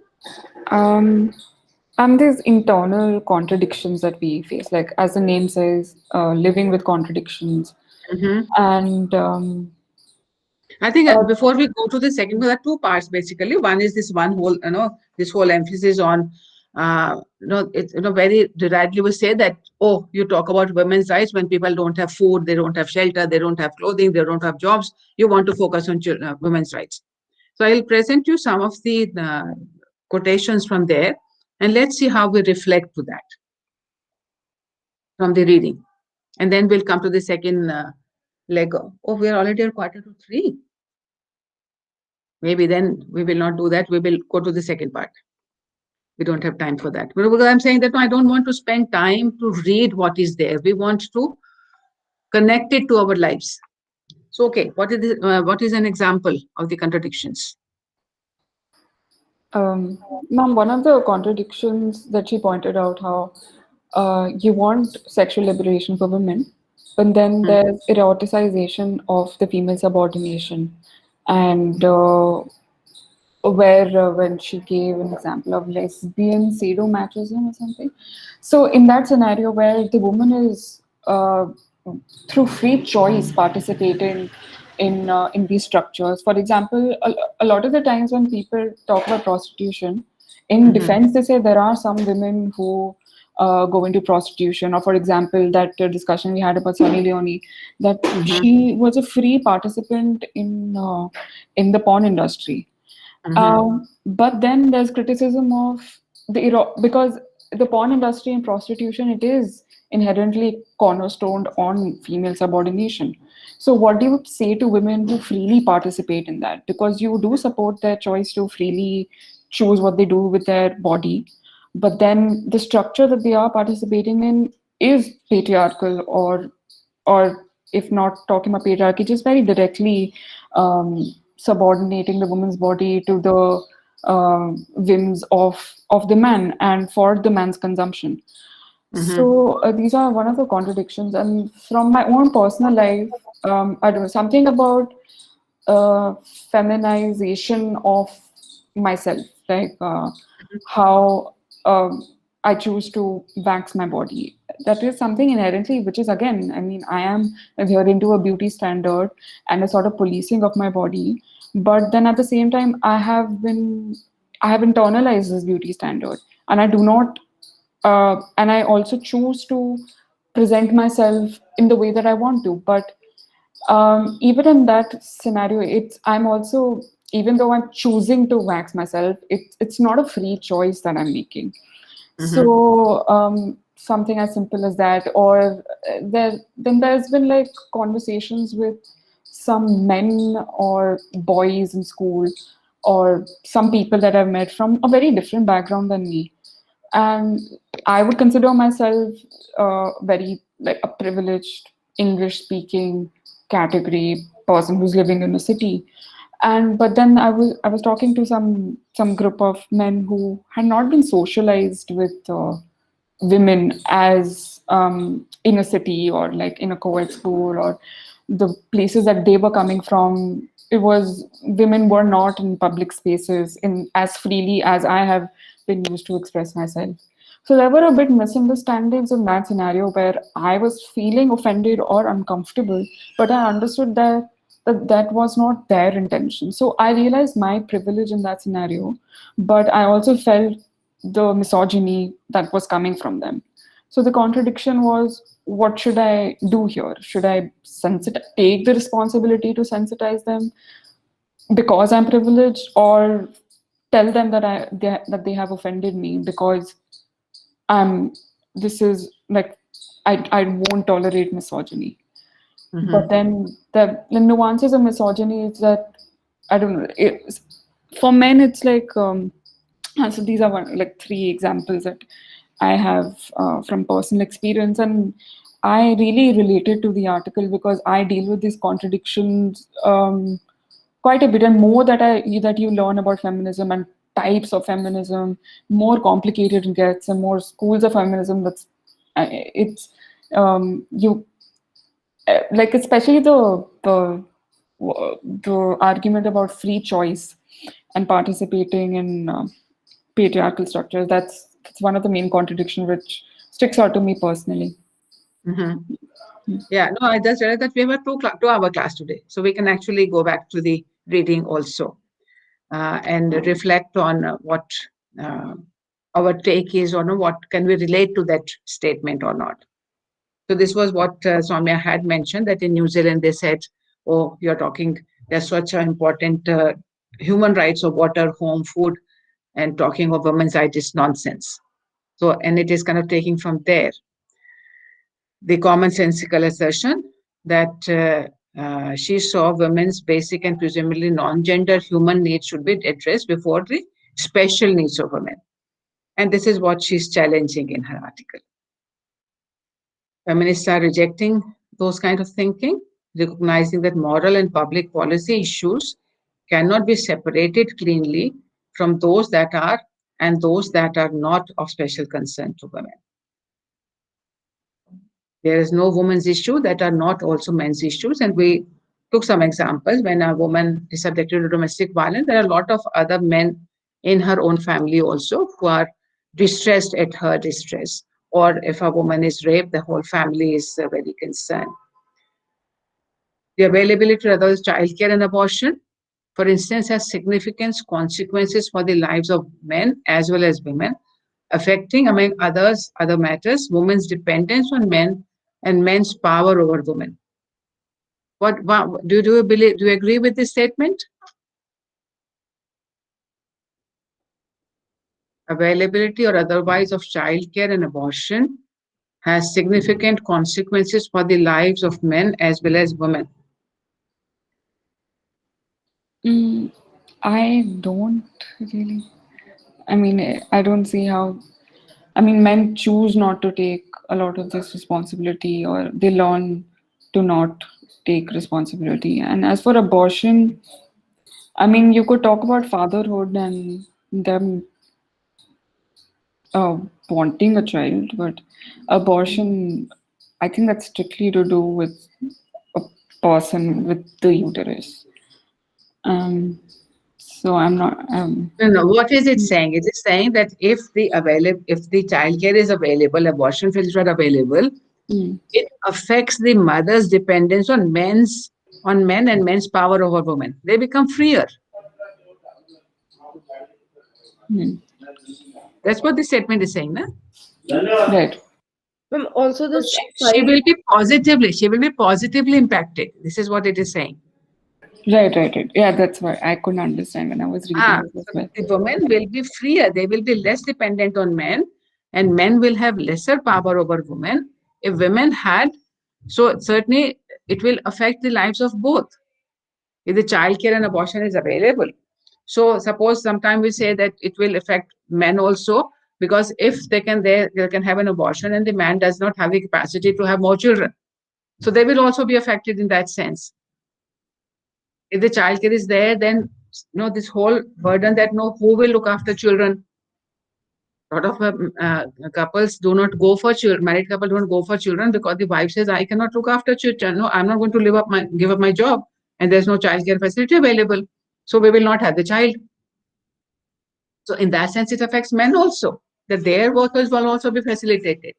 Speaker 8: And there's internal contradictions that we face, like as the name says, living with contradictions. And
Speaker 1: I think before we go to the second, there are two parts basically. One is this one whole, this whole emphasis on, it's, very deridedly we say that, oh, you talk about women's rights when people don't have food, they don't have shelter, they don't have clothing, they don't have jobs. You want to focus on women's rights. So I'll present you some of the quotations from there, and let's see how we reflect to that from the reading. And then we'll come to the second leg. Oh, we are already at 2:45. Maybe then we will not do that. We will go to the second part. We don't have time for that. But because I'm saying that I don't want to spend time to read what is there. We want to connect it to our lives. So, okay, what is an example of the contradictions?
Speaker 8: Ma'am, one of the contradictions that she pointed out, how you want sexual liberation for women, but then there's eroticization of the female subordination. And where when she gave an example of lesbian sadomasochism or something. So in that scenario where the woman is through free choice participating in these structures. For example, a lot of the times when people talk about prostitution, in defense they say there are some women who go into prostitution, or for example that discussion we had about Sunny Leone, that she was a free participant in the porn industry. But then there's criticism of because the porn industry and prostitution, it is inherently cornerstoned on female subordination. So what do you say to women who freely participate in that? Because you do support their choice to freely choose what they do with their body, but then the structure that they are participating in is patriarchal, or if not talking about patriarchy, just very directly subordinating the woman's body to the whims of the man and for the man's consumption. So these are one of the contradictions. And from my own personal life, I don't know, something about feminization of myself, like how I choose to wax my body. That is something inherently, which is, again, I mean, I am adhering to a beauty standard and a sort of policing of my body. But then at the same time, I have internalized this beauty standard, and I do not, and I also choose to present myself in the way that I want to. But even in that scenario, I'm also, even though I'm choosing to wax myself, it's not a free choice that I'm making. So something as simple as that, or then there's been like conversations with some men or boys in school, or some people that I've met from a very different background than me, and I would consider myself very like a privileged English-speaking category person who's living in a city. And but then I was talking to some group of men who had not been socialized with women as in a city, or like in a co-ed school, or the places that they were coming from. It was, women were not in public spaces in as freely as I have been used to express myself. So there were a bit misunderstandings in that scenario where I was feeling offended or uncomfortable, but I understood that was not their intention. So I realized my privilege in that scenario, but I also felt the misogyny that was coming from them. So the contradiction was, what should I do here? Should I take the responsibility to sensitize them because I'm privileged, or tell them that they have offended me because this is like, I won't tolerate misogyny. But then the nuances of misogyny is that, I don't know, for men it's like so these are like 3 examples that I have from personal experience. And I really related to the article because I deal with these contradictions quite a bit, and more that you learn about feminism and types of feminism, more complicated it gets, and more schools of feminism. It's you like, especially the argument about free choice and participating in patriarchal structures. That's one of the main contradictions which sticks out to me personally.
Speaker 1: Yeah, no, I just realized that we have a 2-hour class today, so we can actually go back to the reading also and reflect on what our take is, or what can we relate to that statement or not. So this was what Soumya had mentioned, that in New Zealand they said, oh, you're talking, there's such an important human rights of water, home, food, and talking of women's rights is nonsense. So, and it is kind of taking from there the commonsensical assertion that she saw women's basic and presumably non-gender human needs should be addressed before the special needs of women. And this is what she's challenging in her article. Feminists are rejecting those kind of thinking, recognizing that moral and public policy issues cannot be separated cleanly from those that are and those that are not of special concern to women. There is no women's issue that are not also men's issues. And we took some examples. When a woman is subjected to domestic violence, there are a lot of other men in her own family also who are distressed at her distress. Or if a woman is raped, the whole family is very concerned. The availability of adult childcare and abortion, for instance, has significant consequences for the lives of men as well as women, affecting, among other matters, women's dependence on men and men's power over women. Do you agree with this statement? Availability or otherwise of childcare and abortion has significant consequences for the lives of men as well as women.
Speaker 8: I don't really. I mean, I don't see how. I mean, men choose not to take a lot of this responsibility, or they learn to not take responsibility. And as for abortion, I mean, you could talk about fatherhood and them wanting a child, but abortion, I think that's strictly to do with a person with the uterus. So I'm not.
Speaker 1: No. What is it saying? It is saying that if the childcare is available, abortion facilities are available, it affects the mother's dependence on men and men's power over women. They become freer. That's what the statement is saying, no?
Speaker 8: Right.
Speaker 3: Also, this
Speaker 1: she will be positively impacted. This is what it is saying.
Speaker 8: Right. Yeah, that's what I couldn't understand when I was reading this as well.
Speaker 1: The women will be freer. They will be less dependent on men, and men will have lesser power over women. If women had, so certainly it will affect the lives of both. If the childcare and abortion is available. So suppose sometimes we say that it will affect men also, because if they can have an abortion and the man does not have the capacity to have more children. So they will also be affected in that sense. If the childcare is there, then this whole burden that who will look after children. A lot of couples do not go for children. Married couple don't go for children because the wife says, I cannot look after children. No, I'm not going to give up my job, and there's no childcare facility available. So we will not have the child. So in that sense, it affects men also, that their workers will also be facilitated.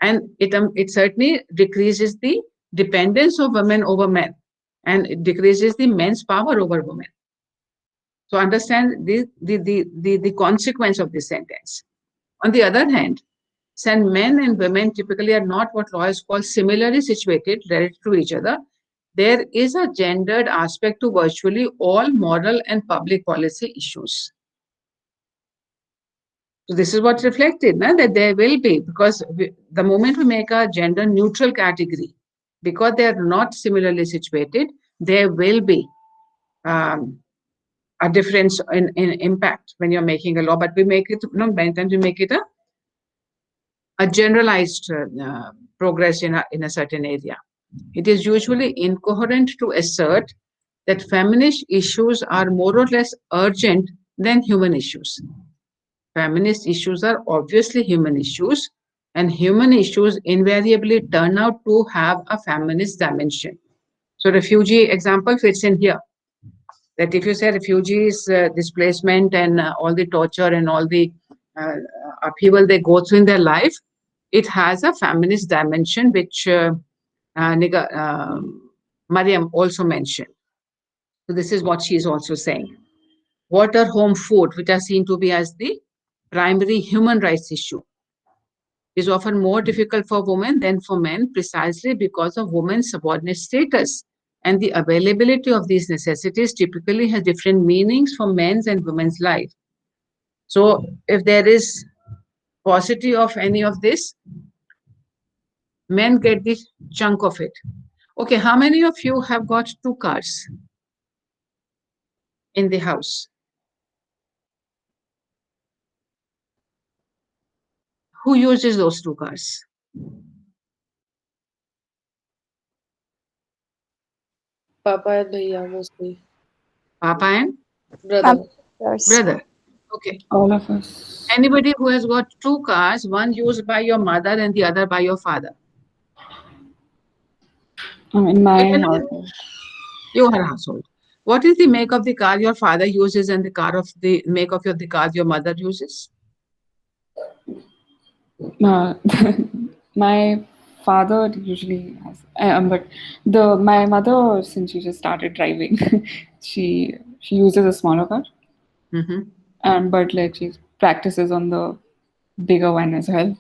Speaker 1: And it certainly decreases the dependence of women over men, and it decreases the men's power over women. So understand the consequence of this sentence. On the other hand, since men and women typically are not what lawyers call similarly situated related to each other, there is a gendered aspect to virtually all moral and public policy issues. So this is what's reflected, that there will be, because the moment we make a gender neutral category, because they are not similarly situated, there will be a difference in impact when you're making a law. But we make it, many times we make it a generalized progress in a certain area. It is usually incoherent to assert that feminist issues are more or less urgent than human issues. Feminist issues are obviously human issues, and human issues invariably turn out to have a feminist dimension. So, refugee example fits in here. That if you say refugees, displacement, and all the torture and all the uh, upheaval they go through in their life, it has a feminist dimension, which Mariam also mentioned. So this is what she is also saying. Water, home, food, which are seen to be as the primary human rights issue, is often more difficult for women than for men precisely because of women's subordinate status. And the availability of these necessities typically has different meanings for men's and women's life. So if there is paucity of any of this, men get the chunk of it. Okay, how many of you have got 2 cars in the house? Who uses those 2 cars?
Speaker 3: Papa and Bhaiya mostly.
Speaker 1: Papa and
Speaker 3: Brother.
Speaker 1: brother. Okay.
Speaker 8: All of us.
Speaker 1: Anybody who has got 2 cars, one used by your mother and the other by your father?
Speaker 8: In my
Speaker 1: Even
Speaker 8: household.
Speaker 1: your household. What is the make of the car your father uses and the make of the car your mother uses?
Speaker 8: My father usually has, but my mother, since she just started driving, she uses a smaller car, but like she practices on the bigger one as well,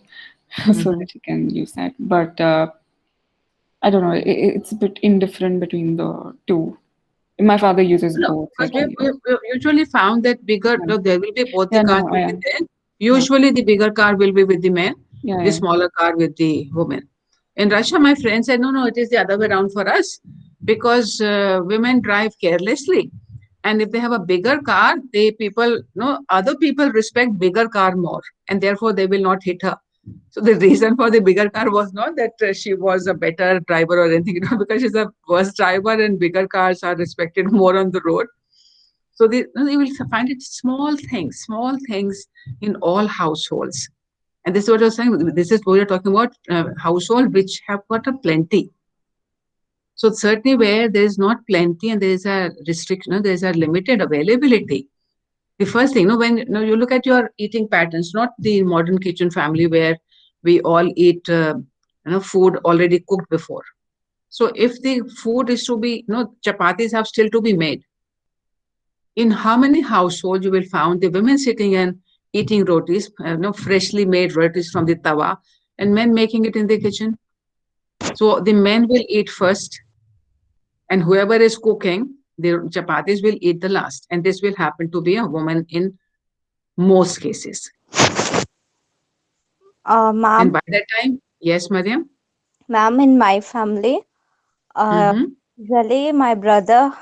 Speaker 8: so that she can use that. But I don't know, it's a bit indifferent between the two. My father uses both.
Speaker 1: Because we usually found that there will be both the cars will be there. Usually the bigger car will be with the men, the smaller car with the women. In Russia, my friend said, no, it is the other way around for us, because women drive carelessly. And if they have a bigger car, other people respect bigger car more, and therefore they will not hit her. So the reason for the bigger car was not that she was a better driver or anything, because she's a worse driver and bigger cars are respected more on the road. So you will find it small things in all households. And this is what I was saying. This is what we're talking about, household which have got a plenty. So certainly where there is not plenty and there is a restriction, there is a limited availability. The first thing, when you look at your eating patterns, not the modern kitchen family where we all eat food already cooked before. So if the food is to be, chapatis have still to be made. In how many households you will find the women sitting and eating rotis, freshly made rotis from the tawa, and men making it in the kitchen? So the men will eat first, and whoever is cooking, the chapatis will eat the last. And this will happen to be a woman in most cases.
Speaker 4: Ma'am.
Speaker 1: And by that time, yes, Mariam?
Speaker 4: Ma'am, in my family, usually my brother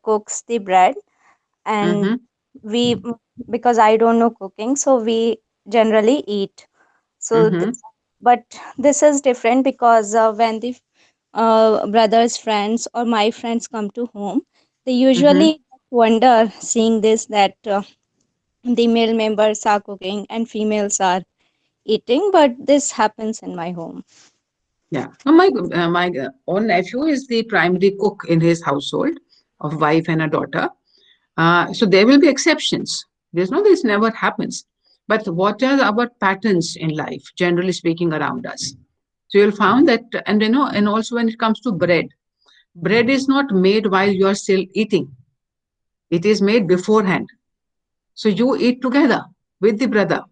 Speaker 4: cooks the bread, and we, because I don't know cooking, so we generally eat. So but this is different because when the brothers friends or my friends come to home, they usually wonder seeing this, that the male members are cooking and females are eating, but this happens in my home.
Speaker 1: Yeah, my own nephew is the primary cook in his household of wife and a daughter. So there will be exceptions. This never happens. But what are our patterns in life, generally speaking, around us? So you'll find that, and also when it comes to bread is not made while you are still eating. It is made beforehand. So you eat together with the brother.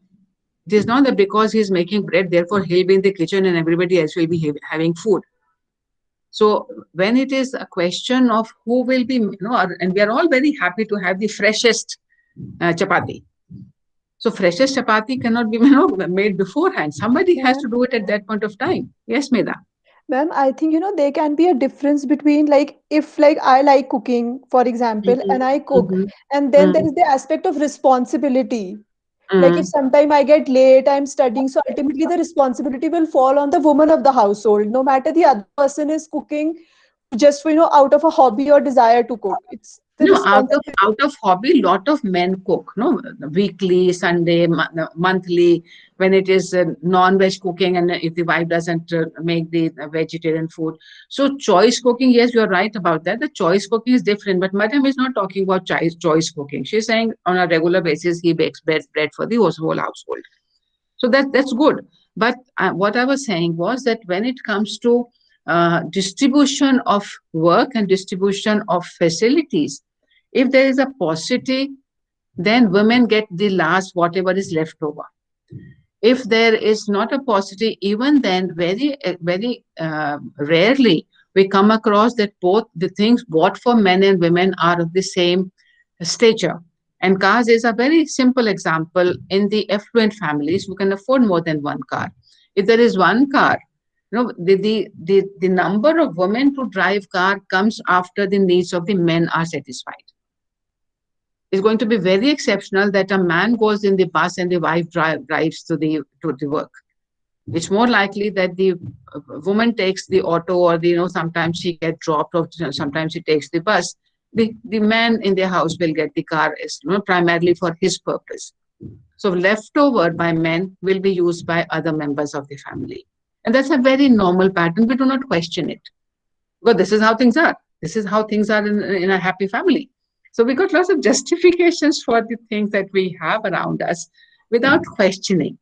Speaker 1: It is not that because he's making bread, therefore he'll be in the kitchen and everybody else will be having food. So when it is a question of who will be, and we are all very happy to have the freshest chapati. So freshest chapati cannot be made beforehand. Somebody has to do it at that point of time. Yes, Meda.
Speaker 2: Ma'am, I think, there can be a difference between, if I like cooking, for example, and I cook, and then there is the aspect of responsibility. Like if
Speaker 1: Mm.
Speaker 2: sometime I get late, I'm studying, so ultimately the responsibility will fall on the woman of the household, no matter the other person is cooking just for, out of a hobby or desire to cook. It's the
Speaker 1: No,
Speaker 2: responsibility.
Speaker 1: out of hobby, lot of men cook. No, weekly, Sunday, monthly. When it is non-veg cooking, and if the wife doesn't make the vegetarian food, so choice cooking. Yes, you're right about that. The choice cooking is different. But Madam is not talking about choice cooking. She's saying on a regular basis he bakes bread for the whole household. So that's good. But what I was saying was that when it comes to distribution of work and distribution of facilities, if there is a paucity, then women get the last whatever is left over. If there is not a paucity, even then very rarely we come across that both the things bought for men and women are of the same stature. And cars is a very simple example. In the affluent families who can afford more than one car, if there is one car, the number of women to drive car comes after the needs of the men are satisfied. It's going to be very exceptional that a man goes in the bus and the wife drives to the work. It's more likely that the woman takes the auto, or sometimes she gets dropped, or sometimes she takes the bus. The man in the house will get the car, is primarily for his purpose. So leftover by men will be used by other members of the family, and that's a very normal pattern. We do not question it, because this is how things are. This is how things are in a happy family. So we got lots of justifications for the things that we have around us without questioning.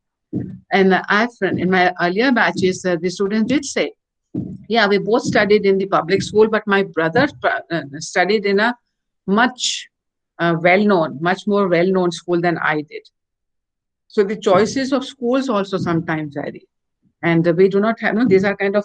Speaker 1: And in my earlier batches, the students did say, yeah, we both studied in the public school, but my brother studied in a much much more well-known school than I did. So the choices of schools also sometimes vary. And we do not have, these are kind of,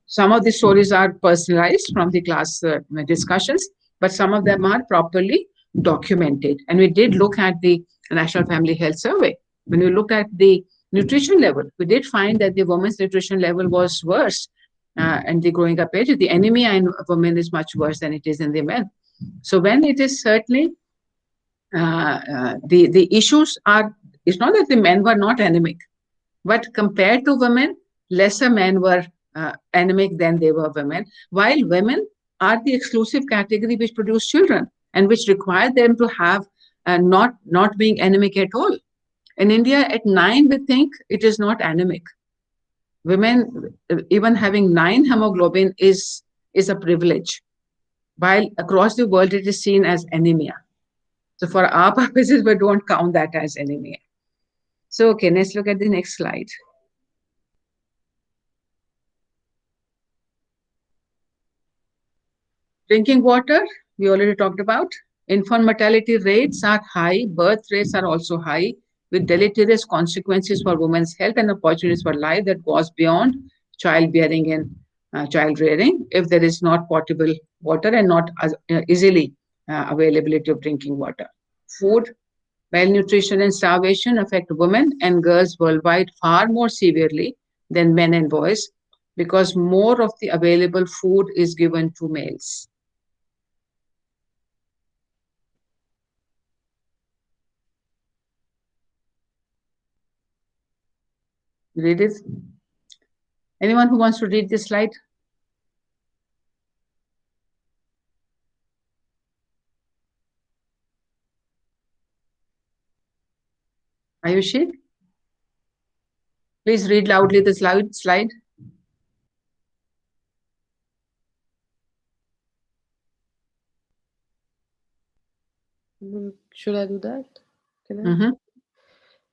Speaker 1: some of the stories are personalized from the class discussions, but some of them are properly documented. And we did look at the National Family Health Survey. When we looked at the nutrition level, we did find that the women's nutrition level was worse in the growing up age. The anemia in women is much worse than it is in the men. So when it is certainly, the issues are, it's not that the men were not anemic, but compared to women, lesser men were anemic than they were women, while women are the exclusive category which produce children and which require them to have not being anemic at all. In India, at 9, we think it is not anemic. Women, even having 9 hemoglobin is a privilege, while across the world it is seen as anemia. So for our purposes, we don't count that as anemia. So, okay, let's look at the next slide. Drinking water, we already talked about. Infant mortality rates are high, birth rates are also high, with deleterious consequences for women's health and opportunities for life that goes beyond childbearing and child rearing if there is not potable water and not easily availability of drinking water. Food, malnutrition and starvation affect women and girls worldwide far more severely than men and boys, because more of the available food is given to males. Read it. Anyone who wants to read this slide? Ayushi? Please read loudly the slide.
Speaker 3: Should I do that? Can I?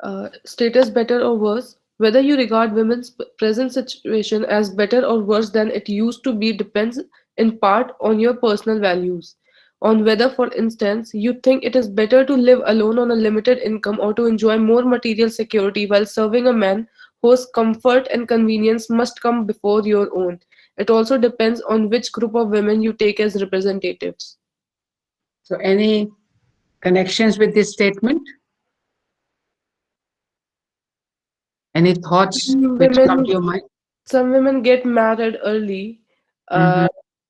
Speaker 1: Mm-hmm.
Speaker 3: Status better or worse? Whether you regard women's present situation as better or worse than it used to be depends in part on your personal values. On whether, for instance, you think it is better to live alone on a limited income or to enjoy more material security while serving a man whose comfort and convenience must come before your own. It also depends on which group of women you take as representatives.
Speaker 1: So any connections with this statement? Any thoughts which come to your mind?
Speaker 3: Some women get married early,
Speaker 1: Mhm.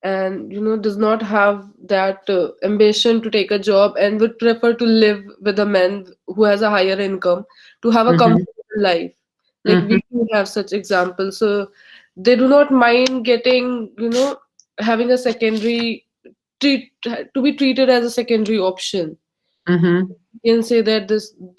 Speaker 3: and does not have that ambition to take a job and would prefer to live with a man who has a higher income to have a
Speaker 1: Mm-hmm.
Speaker 3: comfortable life. Like
Speaker 1: Mm-hmm.
Speaker 3: we do have such examples, so they do not mind getting, having a secondary treat to be treated as a secondary option.
Speaker 1: Mm-hmm.
Speaker 3: You can say that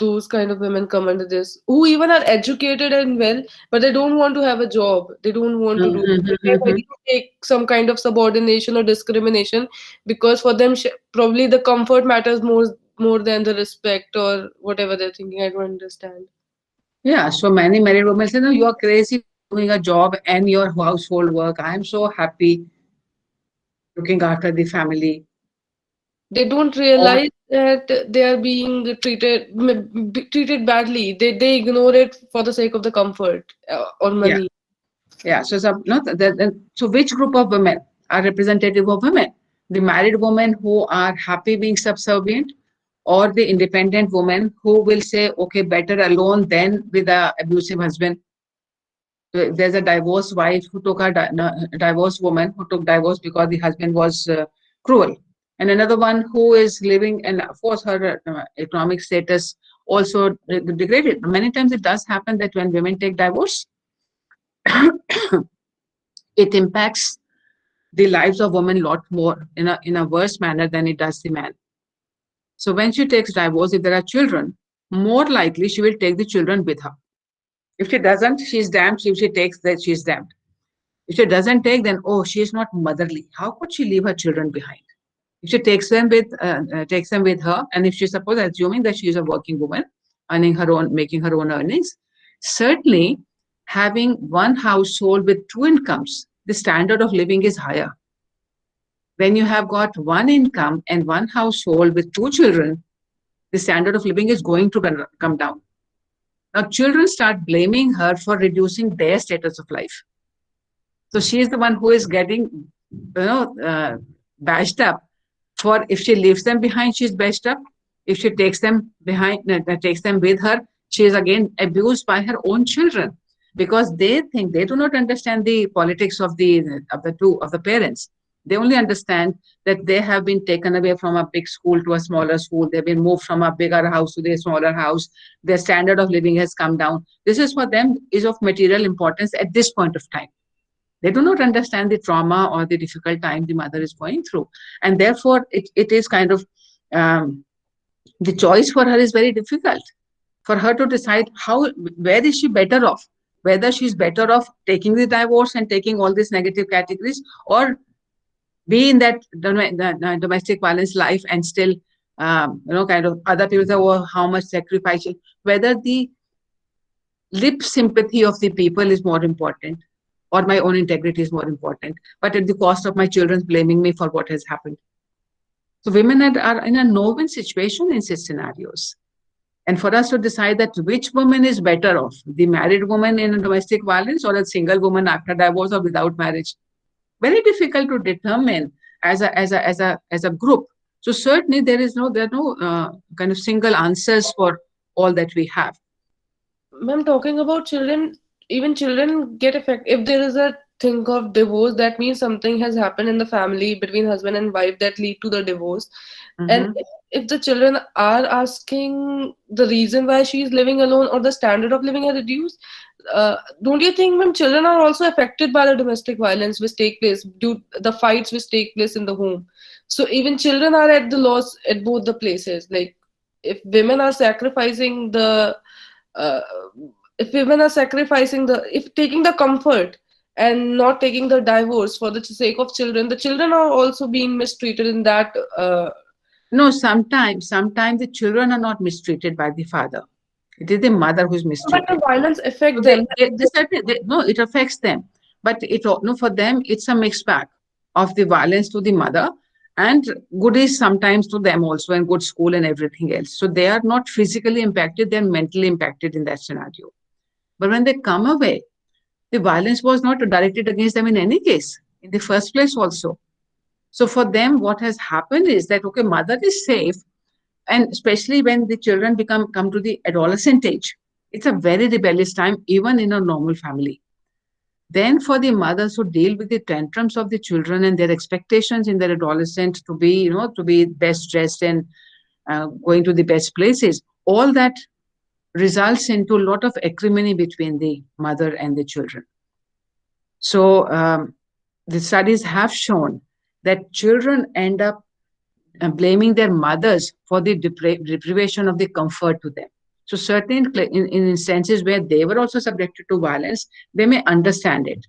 Speaker 3: those kind of women come under this, who even are educated and well, but they don't want to have a job. They don't want to do. They are
Speaker 1: Mm-hmm.
Speaker 3: ready to take some kind of subordination or discrimination, because for them probably the comfort matters more than the respect or whatever they're thinking. I don't understand.
Speaker 1: Yeah, so many married women say, no, you are crazy doing a job and your household work. I am so happy looking after the family.
Speaker 3: They don't
Speaker 1: Or
Speaker 3: realize that they are being treated badly. They ignore it for the sake of the comfort or
Speaker 1: yeah,
Speaker 3: money.
Speaker 1: yeah. So some not so which group of women are representative of women? The married women who are happy being subservient, or the independent woman who will say, okay, better alone than with a abusive husband. There's a divorced wife who took a divorced woman who took divorce because the husband was cruel, and another one who is living, and of course her economic status also degraded. Many times it does happen that when women take divorce, it impacts the lives of women a lot more in a worse manner than it does the man. So when she takes divorce, if there are children, more likely she will take the children with her. If she doesn't, she's damned. If she takes that, she's damned. If she doesn't take, then oh, she is not motherly. How could she leave her children behind? If she takes them with her, and if she suppose assuming that she is a working woman, earning her own, making her own earnings, certainly having one household with two incomes, the standard of living is higher. When you have got one income and one household with two children, the standard of living is going to come down. Now, children start blaming her for reducing their status of life. So she is the one who is getting, bashed up for if she leaves them behind, she's bashed up. If she takes them takes them with her, she is again abused by her own children because they think they do not understand the politics of the parents. They only understand that they have been taken away from a big school to a smaller school. They've been moved from a bigger house to a smaller house. Their standard of living has come down. This is for them is of material importance at this point of time. They do not understand the trauma or the difficult time the mother is going through. And therefore, it is kind of the choice for her is very difficult for her to decide where is she better off, whether she's better off taking the divorce and taking all these negative categories, or be in that domestic violence life and still, kind of other people say, oh, how much sacrifice, whether the lip sympathy of the people is more important or my own integrity is more important, but at the cost of my children blaming me for what has happened. So women are in a no-win situation in such scenarios. And for us to decide that which woman is better off, the married woman in domestic violence or a single woman after divorce or without marriage, very difficult to determine as a group. So certainly there are no kind of single answers for all that we have.
Speaker 3: Ma'am, talking about children, even children get affected. If there is a thing of divorce, that means something has happened in the family between husband and wife that lead to the divorce. And
Speaker 1: Mm-hmm.
Speaker 3: if the children are asking the reason why she is living alone or the standard of living has reduced, don't you think, ma'am, children are also affected by the domestic violence which take place, due the fights which take place in the home? So even children are at the loss at both the places. Like if women are sacrificing uh, if taking the comfort and not taking the divorce for the sake of children, the children are also being mistreated in that.
Speaker 1: No, sometimes the children are not mistreated by the father. It is the mother who is
Speaker 3: But the
Speaker 1: mistreated.
Speaker 3: violence
Speaker 1: So
Speaker 3: affect them.
Speaker 1: no, it affects them, but no, for them it's a mixed bag of the violence to the mother and goodies sometimes to them also, and good school and everything else. So they are not physically impacted; they're mentally impacted in that scenario. But when they come away, the violence was not directed against them in any case in the first place also. So for them, what has happened is that okay, mother is safe, and especially when the children come to the adolescent age, it's a very rebellious time even in a normal family. Then for the mothers who deal with the tantrums of the children and their expectations in their adolescent to be, to be best dressed and going to the best places, all that results into a lot of acrimony between the mother and the children. So the studies have shown that children end up blaming their mothers for the deprivation of the comfort to them. So certain in instances where they were also subjected to violence, they may understand it.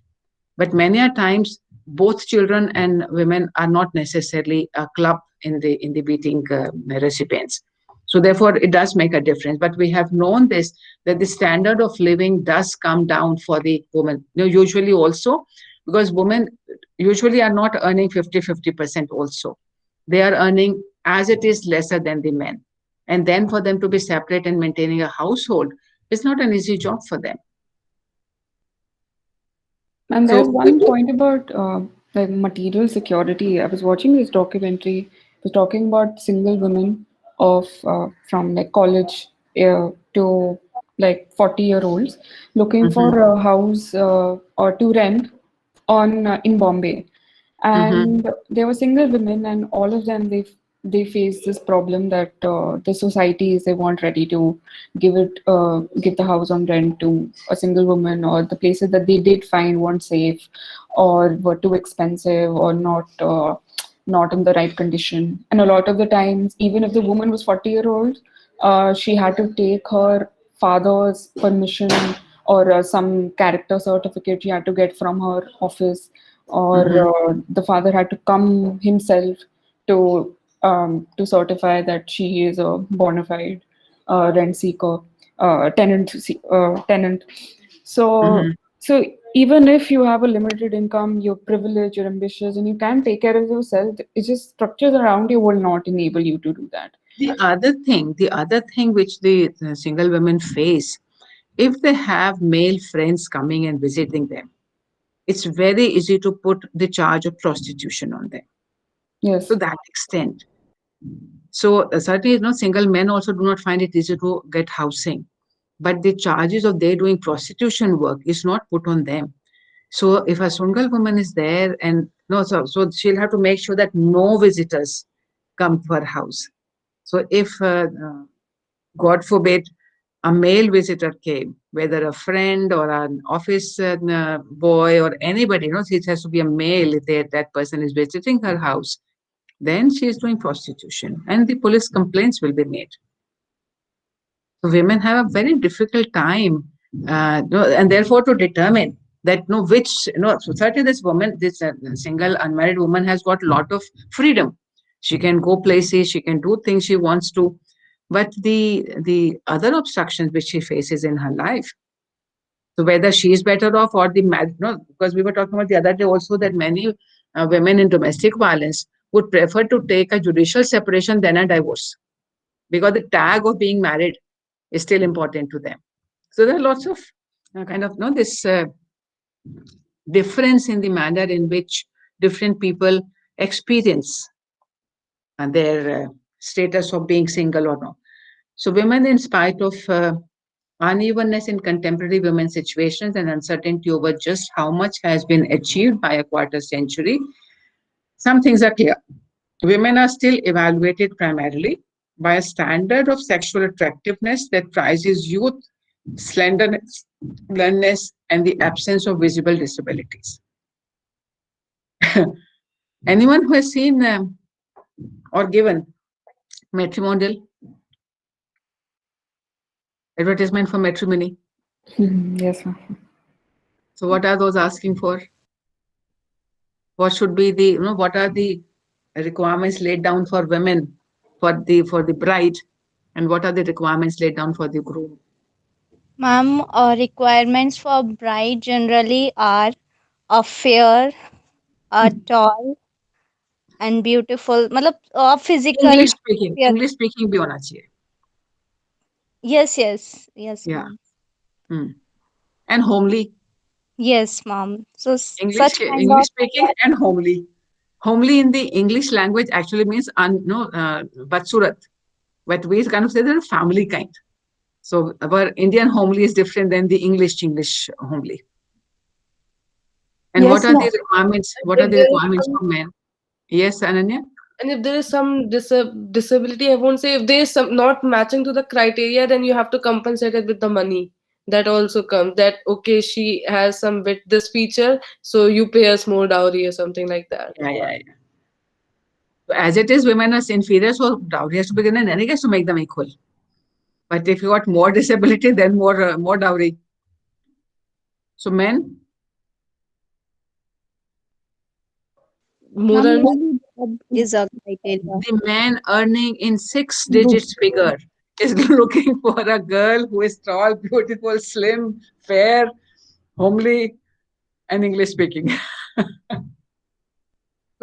Speaker 1: But many a times, both children and women are not necessarily a club in the beating recipients. So therefore, it does make a difference. But we have known this, that the standard of living does come down for the woman. Usually also, because women usually are not earning 50% also. They are earning as it is lesser than the men. And then for them to be separate and maintaining a household is not an easy job for them.
Speaker 8: And there's one point about like material security. I was watching this documentary. It was talking about single women of from like college to like 40-year-olds looking for a house or to rent on in Bombay. And there were single women, and all of them they face this problem that the societies they weren't ready to give the house on rent to a single woman, or the places that they did find weren't safe or were too expensive or not in the right condition. And a lot of the times, even if the woman was 40-year-old, she had to take her father's permission or some character certificate she had to get from her office, or the father had to come himself to certify that she is a bona fide rent seeker, tenant. So even if you have a limited income, you're privileged, you're ambitious, and you can take care of yourself, it's just structures around you will not enable you to do that.
Speaker 1: The other thing which the single women face, if they have male friends coming and visiting them, it's very easy to put the charge of prostitution on them.
Speaker 8: Yes.
Speaker 1: To that extent. So certainly, single men also do not find it easy to get housing, but the charges of they doing prostitution work is not put on them. So if a single woman is there and so she'll have to make sure that no visitors come to her house. So if God forbid a male visitor came, whether a friend or an office boy or anybody, it has to be a male if that person is visiting her house, then she is doing prostitution and the police complaints will be made. So women have a very difficult time and therefore to determine that so certainly this woman, this single unmarried woman has got a lot of freedom. She can go places, she can do things she wants to, but the other obstructions which she faces in her life, so whether she is better off or because we were talking about the other day also that many women in domestic violence would prefer to take a judicial separation than a divorce, because the tag of being married is still important to them. So there are lots of this difference in the manner in which different people experience their status of being single or not. So women, in spite of unevenness in contemporary women's situations and uncertainty over just how much has been achieved by a quarter century, some things are clear. Women are still evaluated primarily by a standard of sexual attractiveness that prizes youth, slenderness, blondness, and the absence of visible disabilities. Anyone who has seen or given matrimonial advertisement for matrimony?
Speaker 8: Yes, ma'am.
Speaker 1: So what are those asking for? What should be what are the requirements laid down for women, for the bride, and what are the requirements laid down for the groom?
Speaker 4: Ma'am, requirements for bride generally are a fair, a tall, and beautiful. मतलब physical.
Speaker 1: English speaking भी होना चाहिए.
Speaker 4: Yes,
Speaker 1: Yeah.
Speaker 4: ma'am.
Speaker 1: And homely.
Speaker 4: Yes, ma'am. So
Speaker 1: English
Speaker 4: such kind
Speaker 1: English
Speaker 4: of
Speaker 1: speaking and homely. Homely in the English language actually means badsurat, but we kind of say they're family kind. So our Indian homely is different than the English homely. And
Speaker 2: Yes,
Speaker 1: what are the
Speaker 2: ma'am.
Speaker 1: requirements?
Speaker 3: And
Speaker 1: What are
Speaker 3: if
Speaker 1: the
Speaker 3: there is
Speaker 1: requirements
Speaker 3: some,
Speaker 1: for men? Yes, Ananya?
Speaker 3: and if there is some disability, I won't say, if there is some not matching to the criteria, then you have to compensate it with the money. That also comes. That okay, she has some with this feature, so you pay us more dowry or something like that.
Speaker 1: Yeah, yeah, yeah. So as it is, women are inferior, so dowry has to be given in any case to make them equal. But if you got more disability, then more dowry. So men,
Speaker 3: More
Speaker 4: Ma'am,
Speaker 3: than
Speaker 4: usually job is a criteria.
Speaker 1: the man earning in 6 digits figure is looking for a girl who is tall, beautiful, slim, fair, homely, and English speaking. So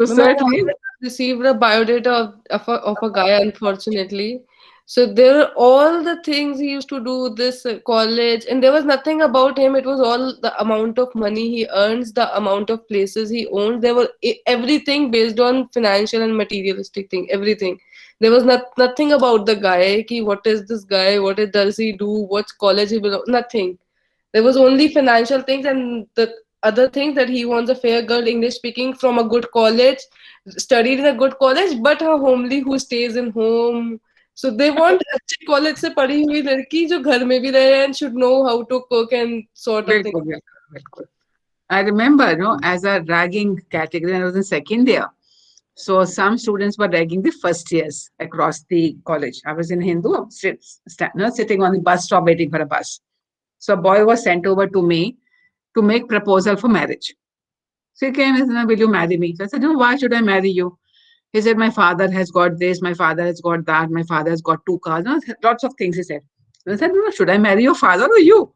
Speaker 3: Ma'am, I
Speaker 1: certainly,
Speaker 3: haven't received a biodata of a guy, unfortunately. So there are all the things he used to do this college, and there was nothing about him. It was all the amount of money he earns, the amount of places he owns. There were everything based on financial and materialistic thing. Everything. There was nothing about the guy. Ki what is this guy? Does he do? What college he belongs? Nothing. There was only financial things and the other things that he wants a fair girl, English speaking, from a good college, studied in a good college, but a homely who stays in home. So they want अच्छे college से पढ़ी हुई लड़की जो घर में भी रहे and should know how to cook and sort of things.
Speaker 1: bilkul, bilkul, bilkul. I remember, as a ragging category, when I was in second year. So some students were ragging the first years across the college. I was in Hindu, sitting on the bus stop waiting for a bus. So a boy was sent over to me to make proposal for marriage. So he came and said, will you marry me? So I said, no, why should I marry you? He said, my father has got this, my father has got that, my father has got 2 cars, lots of things he said. So I said, no, should I marry your father or you?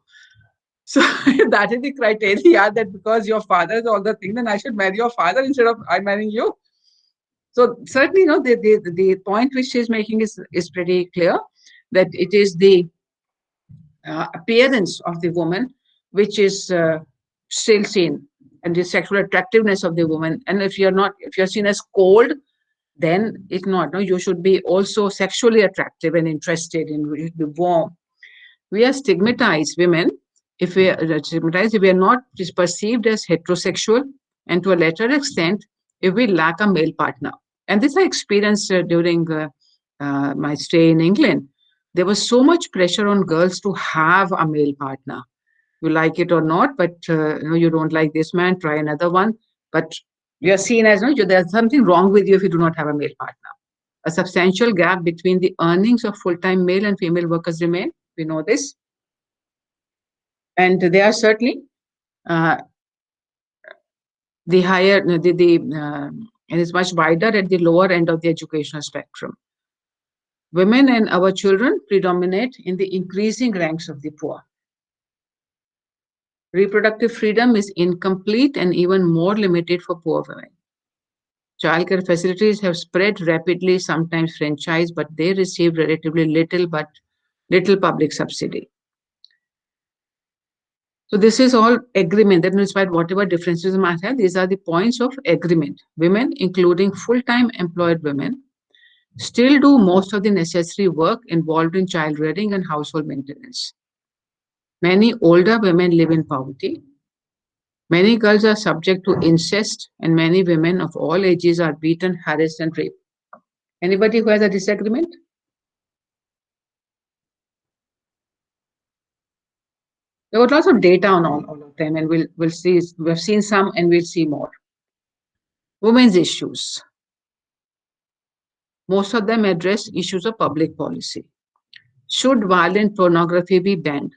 Speaker 1: So that is the criteria, that because your father is all the things, then I should marry your father instead of I marrying you. So certainly, the point which she's making is pretty clear, that it is the appearance of the woman which is still seen, and the sexual attractiveness of the woman. And if you're seen as cold, then it's not. No, you should be also sexually attractive and interested in the warm. We are stigmatized women if we are stigmatized if we are not perceived as heterosexual, and to a lesser extent if we lack a male partner. And this I experienced during my stay in England. There was so much pressure on girls to have a male partner. You like it or not, but you don't like this man, try another one. But you're seen as, there's something wrong with you if you do not have a male partner. A substantial gap between the earnings of full-time male and female workers remain. We know this. And they are certainly the higher, it is much wider at the lower end of the educational spectrum. Women and our children predominate in the increasing ranks of the poor. Reproductive freedom is incomplete and even more limited for poor women. Childcare facilities have spread rapidly, sometimes franchised, but they receive relatively little public subsidy. So this is all agreement. That means, whatever differences we might have, these are the points of agreement. Women, including full-time employed women, still do most of the necessary work involved in child rearing and household maintenance. Many older women live in poverty. Many girls are subject to incest, and many women of all ages are beaten, harassed, and raped. Anybody who has a disagreement? There was lots of data on all of them, and we'll see. We've seen some, and we'll see more. Women's issues. Most of them address issues of public policy. Should violent pornography be banned?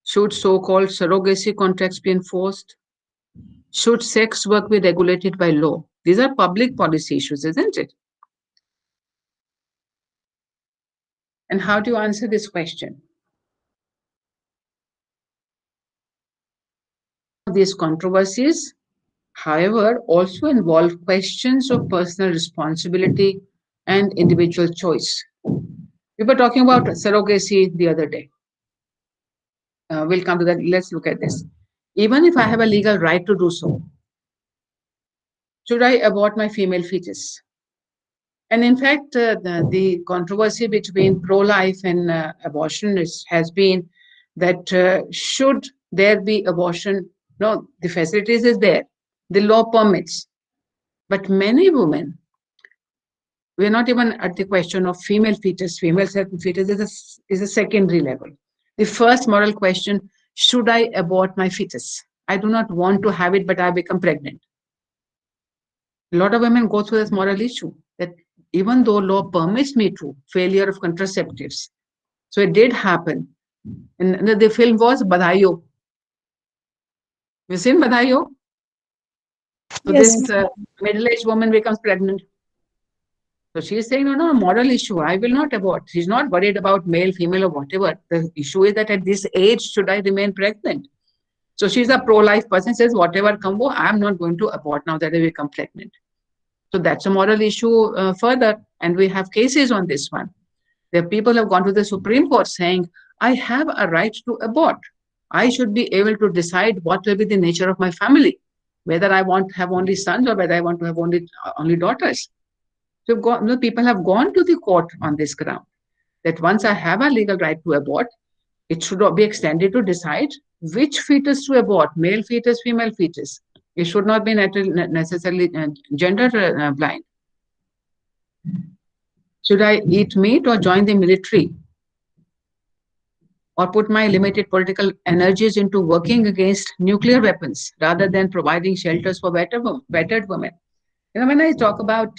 Speaker 1: Should so-called surrogacy contracts be enforced? Should sex work be regulated by law? These are public policy issues, isn't it? And how do you answer this question? These controversies, however, also involve questions of personal responsibility and individual choice. We were talking about surrogacy the other day. We'll come to that. Let's look at this. Even if I have a legal right to do so, should I abort my female fetus? And in fact, the controversy between pro-life and abortion has been that should there be abortion no, the facilities is there, the law permits. But many women, we're not even at the question of female fetus. Female fetus is a secondary level. The first moral question, should I abort my fetus? I do not want to have it, but I become pregnant. A lot of women go through this moral issue that even though law permits me to, failure of contraceptives. So it did happen. And the film was Badhayo. You've seen Badhayo? So
Speaker 2: Yes,
Speaker 1: this middle-aged woman becomes pregnant. So she's saying, no, moral issue. I will not abort. She's not worried about male, female, or whatever. The issue is that at this age, should I remain pregnant? So she's a pro-life person, says, whatever comes, I'm not going to abort now that I become pregnant. So that's a moral issue further. And we have cases on this one. The people have gone to the Supreme Court saying, I have a right to abort. I should be able to decide what will be the nature of my family, whether I want to have only sons or whether I want to have only daughters. So people have gone to the court on this ground, that once I have a legal right to abort, it should be extended to decide which fetus to abort, male fetus, female fetus. It should not be necessarily gender blind. Should I eat meat or join the military? Or put my limited political energies into working against nuclear weapons rather than providing shelters for battered women? You know, when I talk about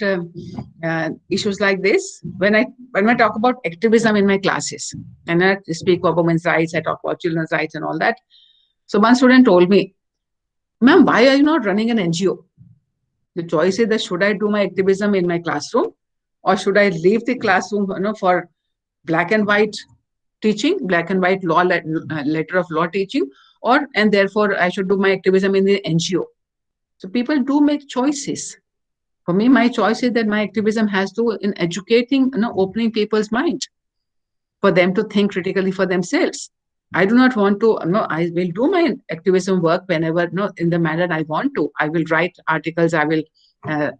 Speaker 1: issues like this, when I talk about activism in my classes, and I speak of women's rights, I talk about children's rights and all that. So one student told me, ma'am, why are you not running an NGO? The choice is that should I do my activism in my classroom, or should I leave the classroom, for black and white teaching, black and white law, letter of law teaching, and therefore I should do my activism in the NGO. So people do make choices. For me, my choice is that my activism has to in educating, opening people's mind for them to think critically for themselves. I do not want to, I will do my activism work whenever, in the manner I want to. I will write articles, I will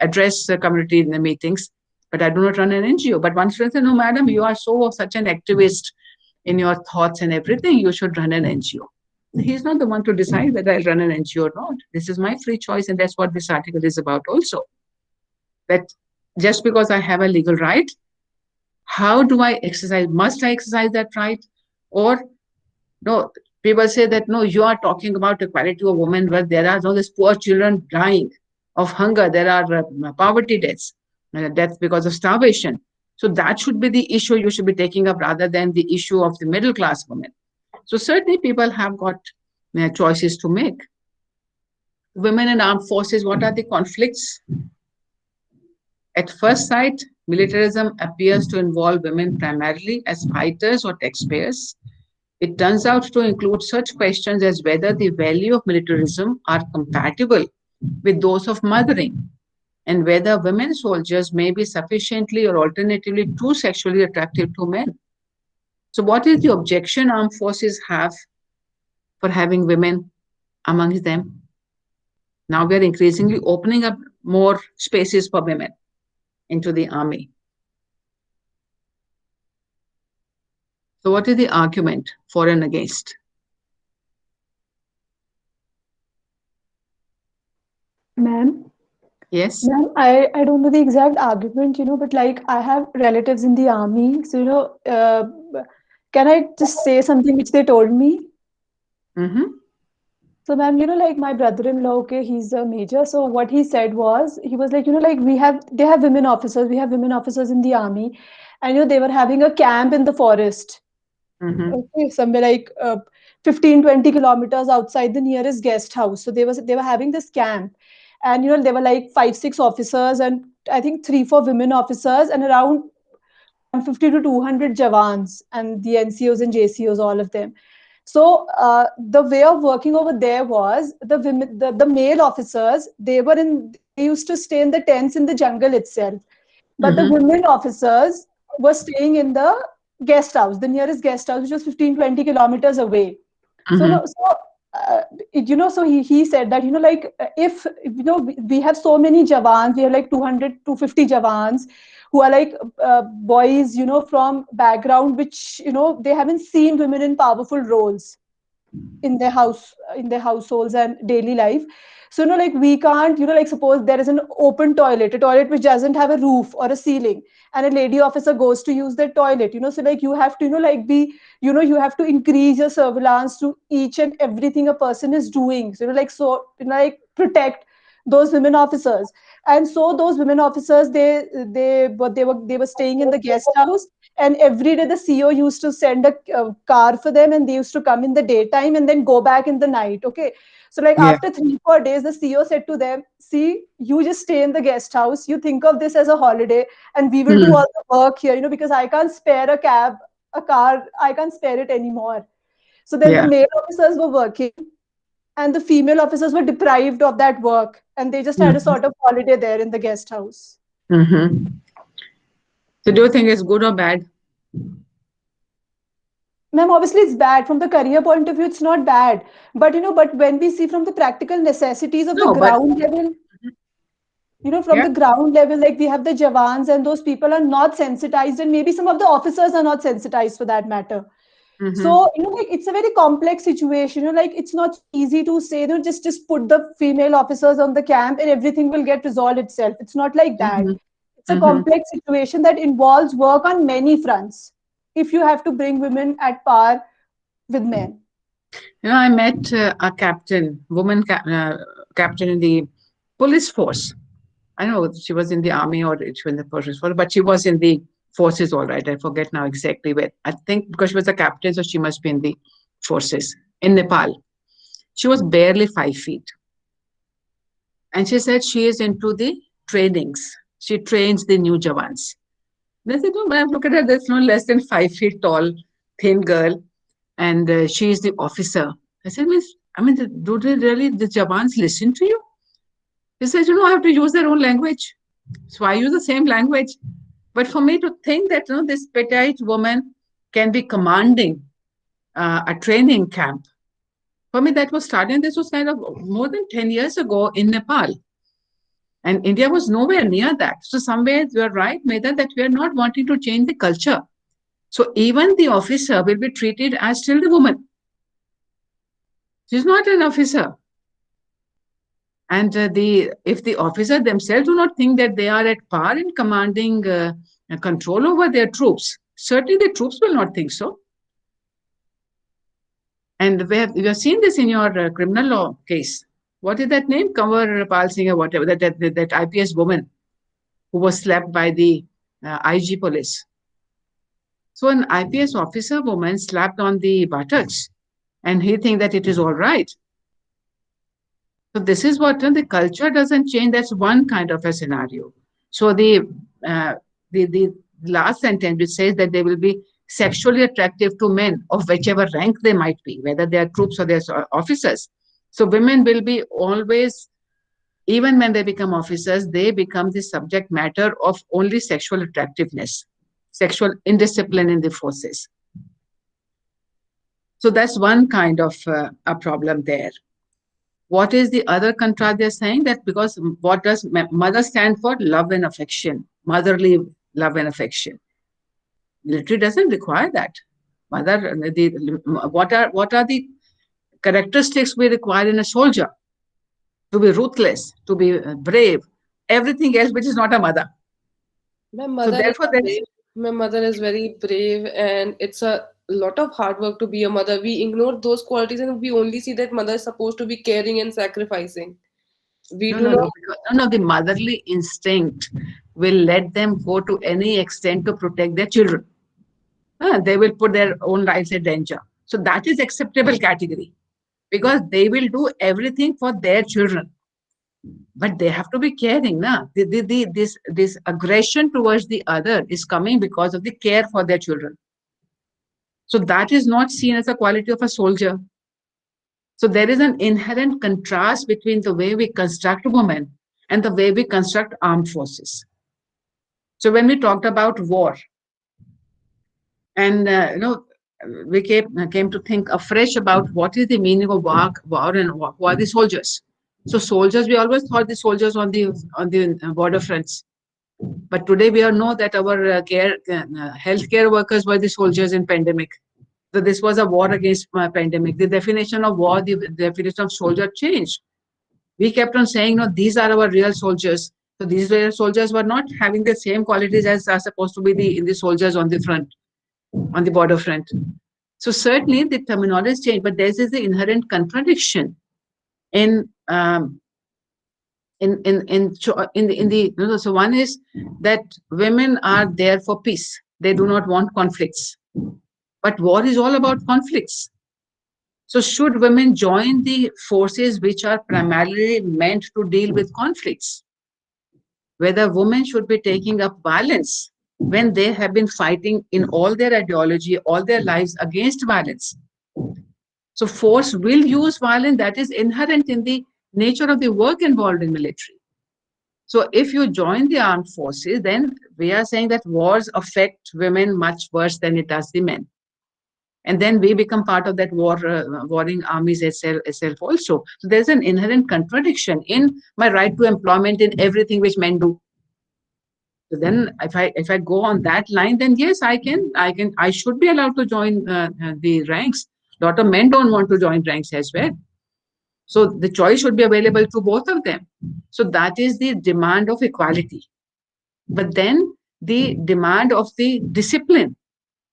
Speaker 1: address the community in the meetings, but I do not run an NGO. But one student said, no, madam, you are such an activist in your thoughts and everything, you should run an NGO. He's not the one to decide whether I'll run an NGO or not. This is my free choice, and that's what this article is about also. That just because I have a legal right, how do I exercise? Must I exercise that right? Or no, people say that, no, you are talking about equality of women, but there are all these poor children dying of hunger. There are poverty deaths because of starvation. So that should be the issue you should be taking up rather than the issue of the middle class women. So certainly people have got choices to make. Women in armed forces, what are the conflicts? At first sight, militarism appears to involve women primarily as fighters or taxpayers. It turns out to include such questions as whether the value of militarism are compatible with those of mothering, and whether women soldiers may be sufficiently or alternatively too sexually attractive to men. So what is the objection armed forces have for having women amongst them? Now we are increasingly opening up more spaces for women into the army. So what is the argument for and against?
Speaker 2: Ma'am?
Speaker 1: Yes?
Speaker 2: Ma'am, I don't know the exact argument, but like I have relatives in the army. So, can I just say something which they told me?
Speaker 1: Mm-hmm.
Speaker 2: So, ma'am, like my brother-in-law, okay, he's a major. So what he said was, he was like, like they have women officers. We have women officers in the army, and they were having a camp in the forest.
Speaker 1: Mm-hmm.
Speaker 2: Okay, somewhere like 15, 20 kilometers outside the nearest guest house. So they were having this camp, and there were like 5, 6 officers, and I think 3, 4 women officers, and around 150 to 200 jawans, and the NCOs and JCOs, all of them. So the way of working over there was the male officers, they used to stay in the tents in the jungle itself, but the women officers were staying in the guest house, the nearest guest house, which was 15, 20 kilometers away. So so he said that, like, if, we have so many jawans, we have like 200, 250 jawans who are like boys, from background, which, they haven't seen women in powerful roles. in their households and daily life. So like we can't, like suppose there is an open toilet, a toilet which doesn't have a roof or a ceiling, and a lady officer goes to use the toilet, so like you have to, like be, you have to increase your surveillance to each and everything a person is doing. So like, so like protect those women officers. And so those women officers, they were staying in the guest house, and every day the CEO used to send a car for them, and they used to come in the daytime and then go back in the night. Okay, so like
Speaker 1: Yeah.
Speaker 2: after 3-4 days, the CEO said to them, see, you just stay in the guest house, you think of this as a holiday, and we will do all the work here, because I can't spare a car, I can't spare it anymore. So then the
Speaker 1: Yeah.
Speaker 2: male officers were working, and the female officers were deprived of that work, and they just had a sort of holiday there in the guest house.
Speaker 1: Mm-hmm. So do you think it's good or bad?
Speaker 2: Ma'am, obviously it's bad from the career point of view. It's not bad, but but when we see from the practical necessities of the
Speaker 1: No, but
Speaker 2: ground level, from
Speaker 1: yeah.
Speaker 2: the ground level, like we have the Jawans, and those people are not sensitized, and maybe some of the officers are not sensitized for that matter.
Speaker 1: Mm-hmm.
Speaker 2: So like it's a very complex situation. Like it's not easy to say, just put the female officers on the camp and everything will get resolved itself. It's not like that.
Speaker 1: Mm-hmm.
Speaker 2: It's a
Speaker 1: Mm-hmm.
Speaker 2: complex situation that involves work on many fronts. If you have to bring women at par with men.
Speaker 1: I met a captain in the police force. I know she was in the army or she was in the police force, but she was in the forces, all right. I forget now exactly where. I think because she was a captain, so she must be in the forces in Nepal. She was barely 5 feet. And she said she is into the trainings. She trains the new Jawans. And I said, no, ma'am, look at her. There's no less than 5 feet tall, thin girl. And she is the officer. I said, Miss, do they really, the Jawans listen to you? He said, I have to use their own language. So I use the same language. But for me to think that, this petite woman can be commanding a training camp, for me, that was starting. This was kind of more than 10 years ago in Nepal. And India was nowhere near that. So somewhere you are right, Medha, that we are not wanting to change the culture. So even the officer will be treated as still the woman. She's not an officer. And if the officers themselves do not think that they are at par in commanding control over their troops, certainly the troops will not think so. And we have seen this in your criminal law case. What is that name? Kanwar Pal Singh or whatever, that IPS woman who was slapped by the IG police. So an IPS officer woman slapped on the buttocks, and he thinks that it is all right. So this is what the culture doesn't change. That's one kind of a scenario. So the last sentence which says that they will be sexually attractive to men of whichever rank they might be, whether they are troops or they are officers. So women will be always, even when they become officers, they become the subject matter of only sexual attractiveness, sexual indiscipline in the forces. So that's one kind of a problem there. What is the other contrast they're saying? That because what does mother stand for? Love and affection, motherly love and affection. Military doesn't require that. What are the characteristics we require in a soldier? To be ruthless, to be brave, everything else which is not a mother.
Speaker 3: My mother is very brave, and it's a lot of hard work to be a mother. We ignore those qualities and we only see that mother is supposed to be caring and sacrificing.
Speaker 1: No, the motherly instinct will let them go to any extent to protect their children. They will put their own lives in danger. So that is acceptable category because they will do everything for their children. But they have to be caring. This aggression towards the other is coming because of the care for their children. So that is not seen as a quality of a soldier. So there is an inherent contrast between the way we construct women and the way we construct armed forces. So when we talked about war, and we came to think afresh about what is the meaning of war and who are the soldiers. So soldiers, we always thought the soldiers on the border fronts, but today we all know that our healthcare workers were the soldiers in pandemic. So this was a war against pandemic. The definition of war, the definition of soldier changed. We kept on saying, no, these are our real soldiers. So these real soldiers were not having the same qualities as are supposed to be the soldiers on the front, on the border front. So certainly the terminology changed, but there is the inherent contradiction in the so one is that women are there for peace. They do not want conflicts. But war is all about conflicts. So should women join the forces which are primarily meant to deal with conflicts? Whether women should be taking up violence when they have been fighting in all their ideology, all their lives against violence. So force will use violence, that is inherent in the nature of the work involved in military. So if you join the armed forces, then we are saying that wars affect women much worse than it does the men. And then we become part of that warring armies itself also. So there's an inherent contradiction in my right to employment in everything which men do. So then if I go on that line, then yes, I should be allowed to join the ranks. A lot of men don't want to join ranks as well. So the choice should be available to both of them. So that is the demand of equality. But then the demand of the discipline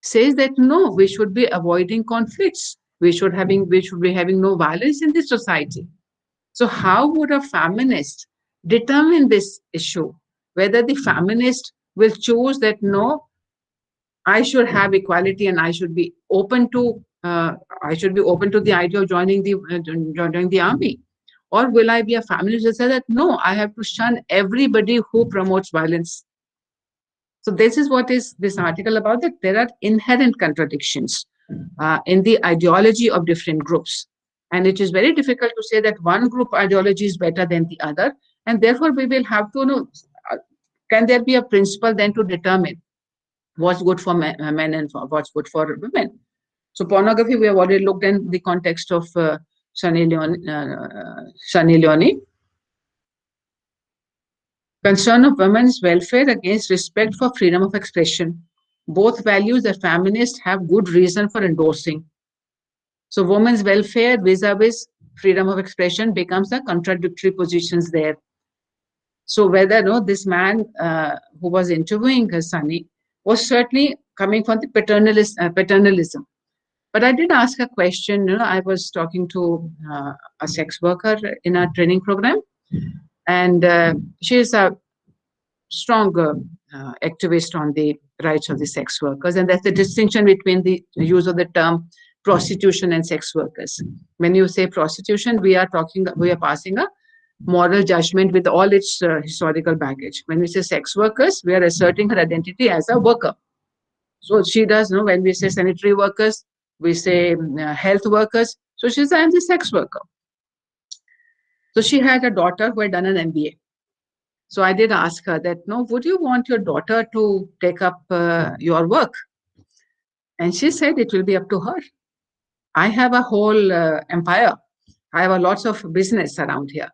Speaker 1: says that no, we should be avoiding conflicts. We should be having no violence in this society. So how would a feminist determine this issue? Whether the feminist will choose that no, I should have equality and I should be open to the idea of joining the army, or will I be a feminist who say that no, I have to shun everybody who promotes violence? So this is what is this article about, that there are inherent contradictions in the ideology of different groups. And it is very difficult to say that one group ideology is better than the other. And therefore, we will have to know, can there be a principle then to determine what's good for men and what's good for women? So pornography, we have already looked in the context of Sunny Leone. Concern of women's welfare against respect for freedom of expression. Both values that feminists have good reason for endorsing. So women's welfare vis-a-vis freedom of expression becomes a contradictory positions there. So whether this man who was interviewing Sunny was certainly coming from the paternalism. But I did ask a question. I was talking to a sex worker in a training program, and she is a strong activist on the rights of the sex workers. And that's the distinction between the use of the term prostitution and sex workers. When you say prostitution, we are passing a moral judgment with all its historical baggage. When we say sex workers, we are asserting her identity as a worker. So she does, when we say sanitary workers, we say health workers. So she says, I'm the sex worker. So she had a daughter who had done an MBA. So I did ask her that, would you want your daughter to take up your work? And she said, it will be up to her. I have a whole empire. I have lots of business around here.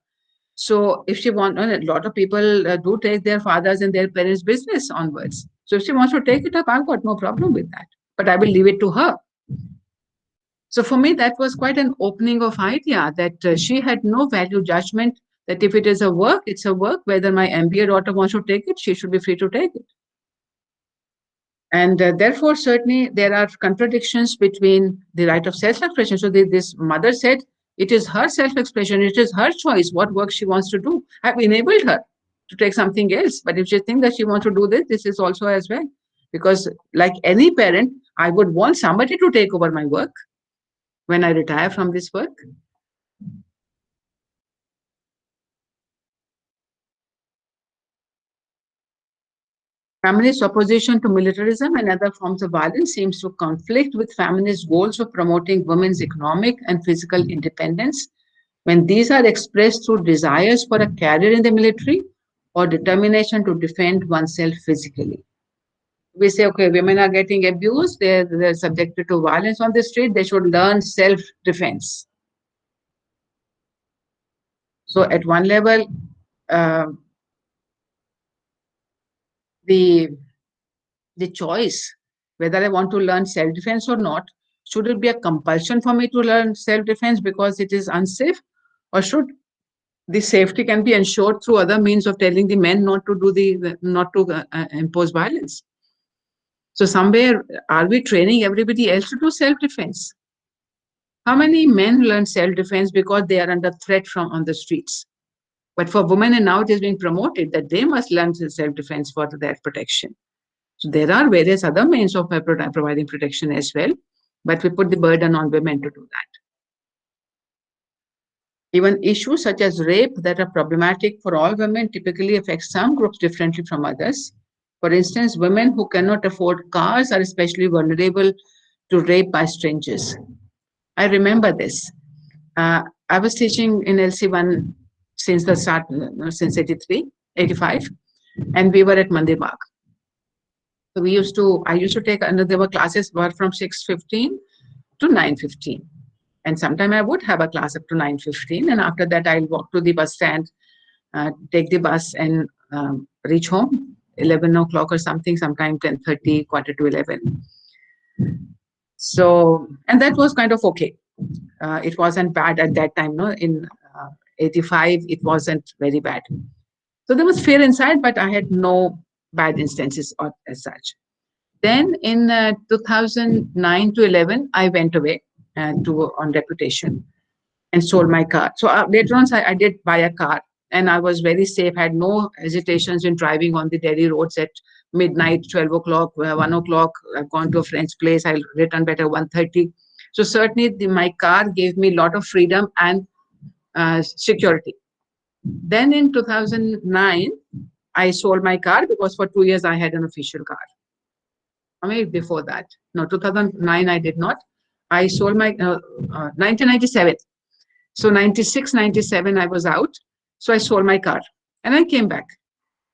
Speaker 1: So if she wants, a lot of people do take their fathers and their parents' business onwards. So if she wants to take it up, I've got no problem with that. But I will leave it to her. So for me, that was quite an opening of idea that she had no value judgment, that if it is a work, it's a work. Whether my MBA daughter wants to take it, she should be free to take it. And therefore, certainly, there are contradictions between the right of self-expression. So this mother said, it is her self-expression, it is her choice what work she wants to do. I've enabled her to take something else. But if she thinks that she wants to do this, this is also as well. Because like any parent, I would want somebody to take over my work when I retire from this work. Feminist opposition to militarism and other forms of violence seems to conflict with feminist goals of promoting women's economic and physical independence when these are expressed through desires for a career in the military or determination to defend oneself physically. We say, okay, women are getting abused, they're subjected to violence on the street, they should learn self-defense. So at one level, the choice whether I want to learn self-defense or not Should it be a compulsion for me to learn self-defense because it is unsafe? Or should the safety can be ensured through other means of telling the men not to do not to impose violence? So somewhere, are we training everybody else to do self-defense? How many men learn self-defense because they are under threat from on the streets? But for women, and now it is being promoted that they must learn self-defense for their protection. So there are various other means of providing protection as well, but we put the burden on women to do that. Even issues such as rape that are problematic for all women typically affect some groups differently from others. For instance, women who cannot afford cars are especially vulnerable to rape by strangers. I remember this. I was teaching in LC1 since the start, since 83, 85, and we were at Mandir Bagh. So I used to take, there were classes were from 6:15 to 9:15. And sometime I would have a class up to 9:15. And after that, I'll walk to the bus stand, take the bus and reach home 11 o'clock or something, sometime 10:30, quarter to 11. So, and that was kind of okay. It wasn't bad at that time, no? In 85, it wasn't very bad. So there was fear inside, but I had no bad instances as such. Then in 2009 to 11, I went away on deputation and sold my car. So later on, I did buy a car and I was very safe, had no hesitations in driving on the Delhi roads at midnight, 12 o'clock, 1 o'clock. I've gone to a friend's place, I'll return back at 1:30. So certainly my car gave me a lot of freedom and security. Then in 2009, I sold my car because for 2 years I had an official car. I mean, before that, no, 2009 I did not. I sold my 1997. So 96, 97 I was out. So I sold my car and I came back.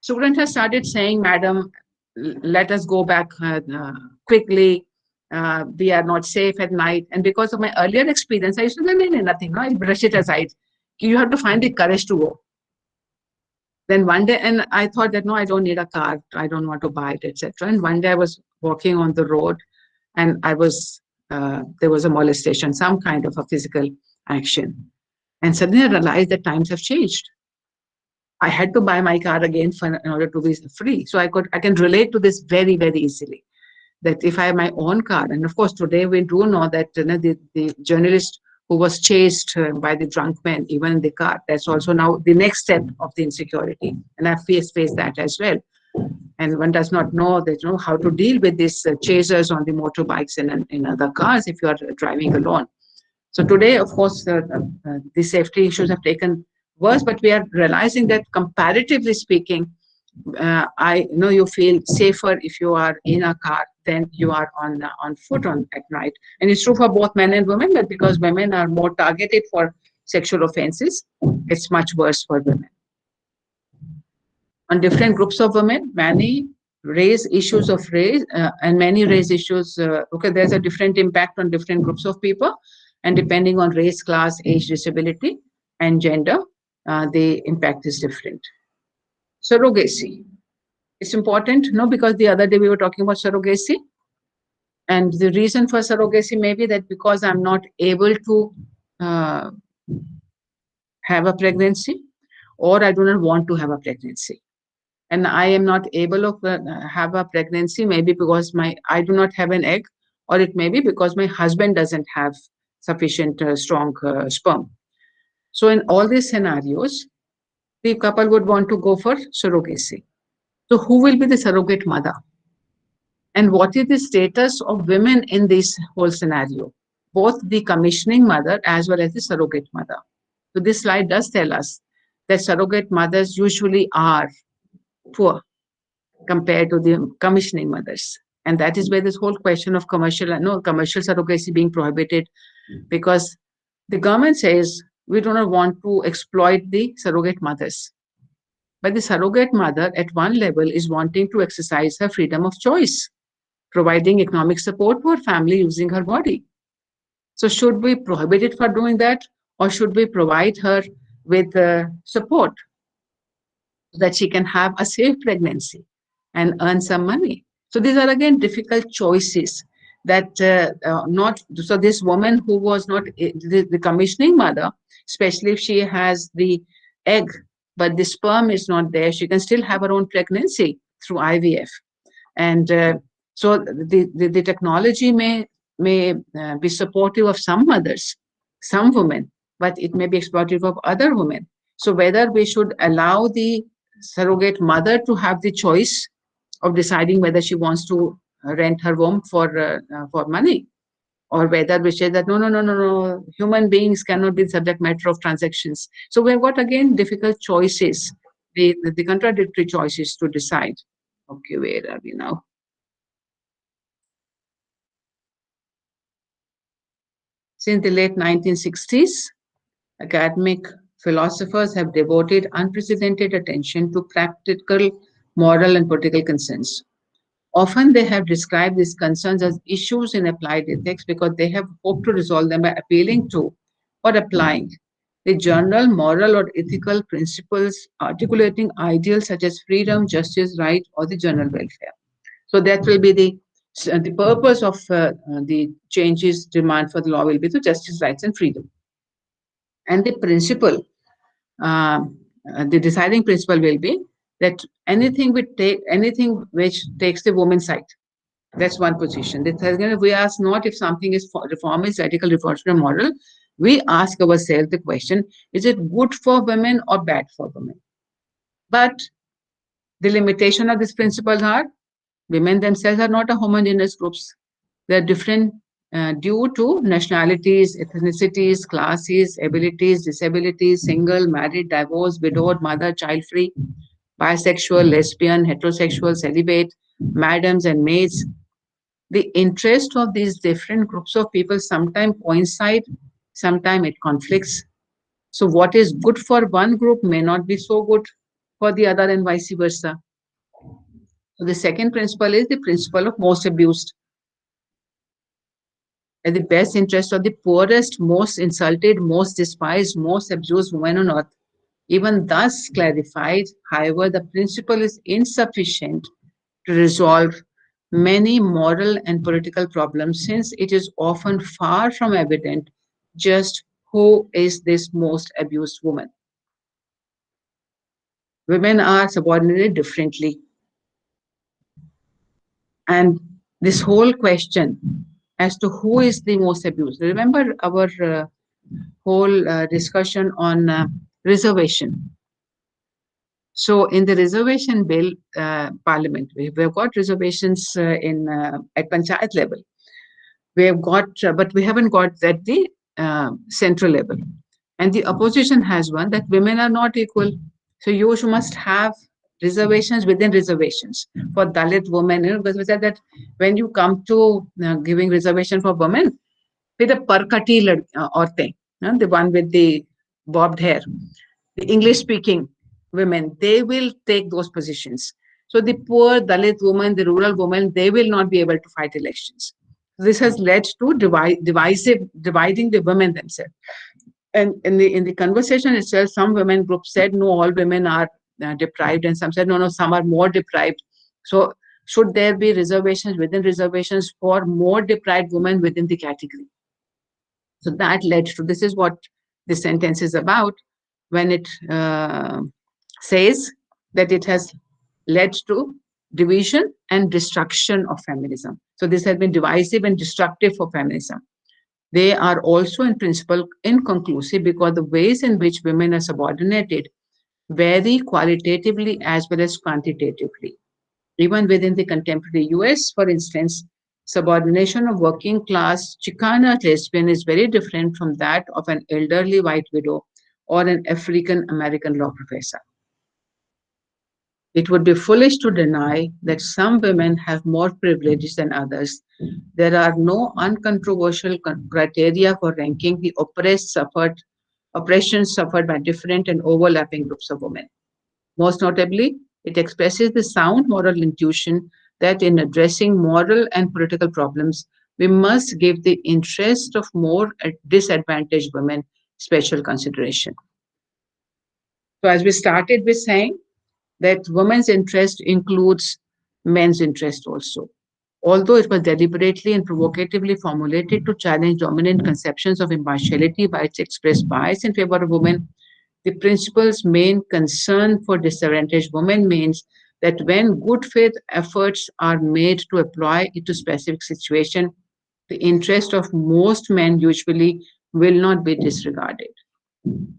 Speaker 1: Student has started saying, "Madam, let us go back quickly. We are not safe at night." And because of my earlier experience, I used to say, "No, nothing. No, I'll brush it aside. You have to find the courage to go." Then one day, and I thought that, no, I don't need a car. I don't want to buy it, etc. And one day I was walking on the road and there was a molestation, some kind of a physical action. And suddenly I realized that times have changed. I had to buy my car again in order to be free. So I can relate to this very, very easily. That if I have my own car, and of course today we do know that the journalist who was chased by the drunk men, even in the car, that's also now the next step of the insecurity. And I've faced that as well. And one does not know that, how to deal with these chasers on the motorbikes and in other cars if you are driving alone. So today, of course, the safety issues have taken worse, but we are realizing that comparatively speaking, I know you feel safer if you are in a car than you are on foot at night. And it's true for both men and women, but because women are more targeted for sexual offenses, it's much worse for women. On different groups of women, many raise issues of race, and many raise issues, okay, there's a different impact on different groups of people, and depending on race, class, age, disability, and gender, the impact is different. Surrogacy. It's important, because the other day we were talking about surrogacy. And the reason for surrogacy may be that because I'm not able to have a pregnancy, or I do not want to have a pregnancy. And I am not able to have a pregnancy, maybe because I do not have an egg, or it may be because my husband doesn't have sufficient strong sperm. So in all these scenarios, the couple would want to go for surrogacy. So who will be the surrogate mother? And what is the status of women in this whole scenario? Both the commissioning mother as well as the surrogate mother. So this slide does tell us that surrogate mothers usually are poor compared to the commissioning mothers. And that is where this whole question of commercial surrogacy being prohibited, because the government says we do not want to exploit the surrogate mothers. But the surrogate mother at one level is wanting to exercise her freedom of choice, providing economic support to her family using her body. So should we prohibit it for doing that, or should we provide her with support so that she can have a safe pregnancy and earn some money? So these are again difficult choices that not so this woman who was not the commissioning mother, especially if she has the egg but the sperm is not there, she can still have her own pregnancy through IVF. And so the technology may be supportive of some mothers, some women, but it may be exploitative of other women. So whether we should allow the surrogate mother to have the choice of deciding whether she wants to rent her womb for money, or whether we say that no, human beings cannot be the subject matter of transactions. So we've got again difficult choices, the contradictory choices to decide. Okay, where are we now? Since the late 1960s, academic philosophers have devoted unprecedented attention to practical, moral, and political concerns. Often they have described these concerns as issues in applied ethics because they have hoped to resolve them by appealing to or applying the general moral or ethical principles, articulating ideals such as freedom, justice, right, or the general welfare. So that will be the purpose of the changes demand for the law will be to justice, rights, and freedom. And the principle, the deciding principle will be that anything which takes the woman's side. That's one position. The third, we ask not if something is reformist, radical, reformist, moral. We ask ourselves the question: is it good for women or bad for women? But the limitation of these principles are women themselves are not a homogeneous groups. They are different due to nationalities, ethnicities, classes, abilities, disabilities, single, married, divorced, widowed, mother, child-free, bisexual, lesbian, heterosexual, celibate, madams and maids. The interest of these different groups of people sometimes coincide, sometimes it conflicts. So what is good for one group may not be so good for the other and vice versa. So the second principle is the principle of most abused. At the best interest of the poorest, most insulted, most despised, most abused woman on earth. Even thus clarified, however, the principle is insufficient to resolve many moral and political problems, since it is often far from evident just who is this most abused woman. Women are subordinated differently. And this whole question as to who is the most abused. Remember our whole discussion on reservation. So in the reservation bill, parliament, we've got reservations at Panchayat level. We have got, but we haven't got at the central level. And the opposition has one that women are not equal. So you must have reservations within reservations for Dalit women. You know, because we said that when you come to giving reservation for women, with a parkati orte, the one with the bobbed hair, the English-speaking women, they will take those positions. So the poor Dalit woman, the rural woman, they will not be able to fight elections. This has led to dividing the women themselves. And in the conversation itself, some women groups said, no, all women are deprived, and some said, no, some are more deprived. So should there be reservations within reservations for more deprived women within the category? So that led to, this is what the sentence is about, when it says that it has led to division and destruction of feminism. So this has been divisive and destructive for feminism. They are also in principle inconclusive because the ways in which women are subordinated vary qualitatively as well as quantitatively. Even within the contemporary US, for instance, subordination of working class Chicana lesbian is very different from that of an elderly white widow or an African American law professor. It would be foolish to deny that some women have more privileges than others. There are no uncontroversial criteria for ranking the oppressions suffered by different and overlapping groups of women. Most notably, it expresses the sound moral intuition that in addressing moral and political problems, we must give the interest of more disadvantaged women special consideration. So as we started with saying, that women's interest includes men's interest also. Although it was deliberately and provocatively formulated to challenge dominant conceptions of impartiality by its expressed bias in favor of women, the principal's main concern for disadvantaged women means that when good faith efforts are made to apply it to specific situation, the interest of most men usually will not be disregarded.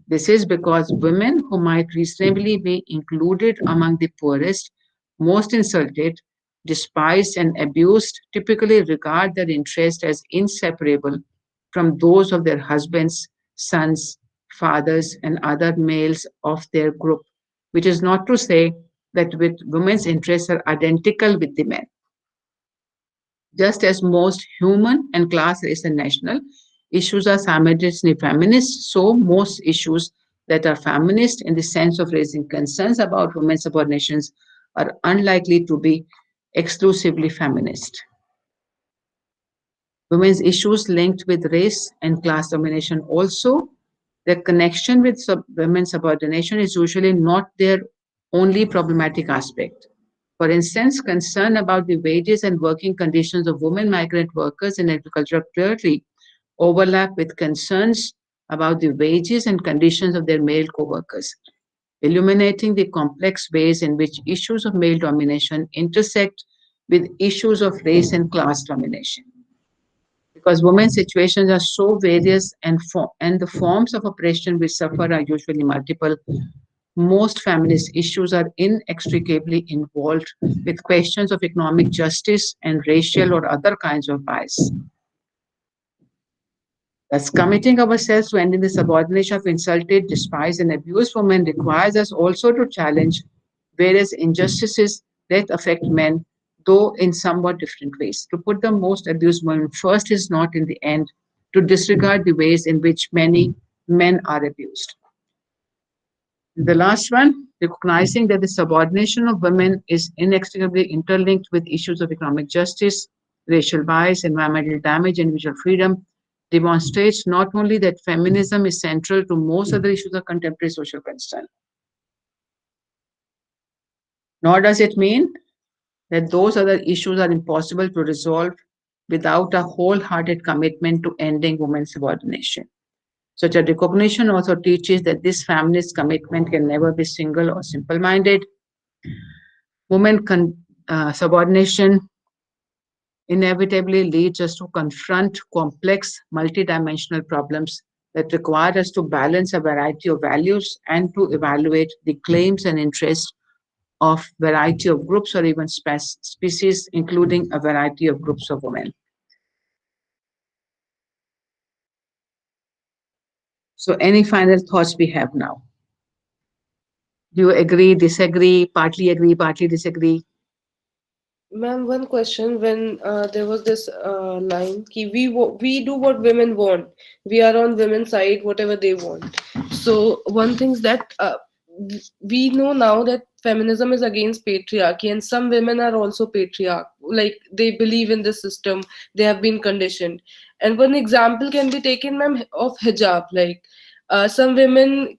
Speaker 1: This is because women who might reasonably be included among the poorest, most insulted, despised, and abused typically regard their interest as inseparable from those of their husbands, sons, fathers, and other males of their group, which is not to say that with women's interests are identical with the men. Just as most human and class, race, and national issues are simultaneously feminist, so most issues that are feminist in the sense of raising concerns about women's subordinations are unlikely to be exclusively feminist. Women's issues linked with race and class domination also, their connection with women's subordination is usually not their only problematic aspect. For instance, concern about the wages and working conditions of women migrant workers in agriculture clearly overlap with concerns about the wages and conditions of their male co-workers, illuminating the complex ways in which issues of male domination intersect with issues of race and class domination. Because women's situations are so various and the forms of oppression we suffer are usually multiple, most feminist issues are inextricably involved with questions of economic justice and racial or other kinds of bias. Thus, committing ourselves to ending the subordination of insulted, despised, and abused women requires us also to challenge various injustices that affect men, though in somewhat different ways. To put the most abused women first is not, in the end, to disregard the ways in which many men are abused. The last one, recognizing that the subordination of women is inextricably interlinked with issues of economic justice, racial bias, environmental damage, and individual freedom, demonstrates not only that feminism is central to most other issues of contemporary social concern, nor does it mean that those other issues are impossible to resolve without a wholehearted commitment to ending women's subordination. Such a recognition also teaches that this feminist commitment can never be single or simple-minded. Women subordination inevitably leads us to confront complex, multidimensional problems that require us to balance a variety of values and to evaluate the claims and interests of variety of groups or even species, including a variety of groups of women. So any final thoughts we have now? Do you agree, disagree, partly disagree?
Speaker 3: Ma'am, one question. When there was this line, ki we do what women want. We are on women's side, whatever they want. So one thing is that we know now that feminism is against patriarchy, and some women are also patriarch. Like they believe in this system, they have been conditioned. And one example can be taken, ma'am, of hijab. Like some women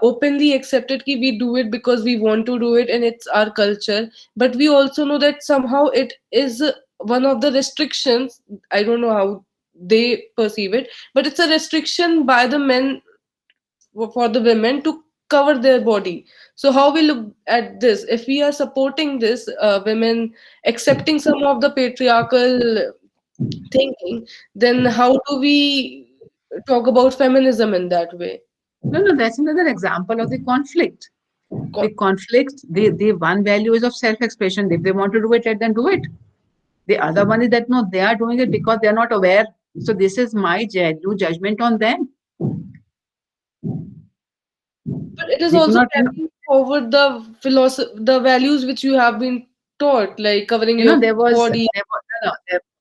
Speaker 3: openly accepted ki we do it because we want to do it and it's our culture, but we also know that somehow it is one of the restrictions. I don't know how they perceive it, but it's a restriction by the men for the women to cover their body. So how we look at this, if we are supporting this women accepting some of the patriarchal thinking, then how do we talk about feminism in that way?
Speaker 1: No, that's another example of the conflict. The conflict, the one value is of self-expression. If they want to do it, let them do it. The other one is that no, they are doing it because they are not aware. So this is my judgment on them.
Speaker 3: But it is also carrying forward the philosophy, the values which you have been taught, like covering your body.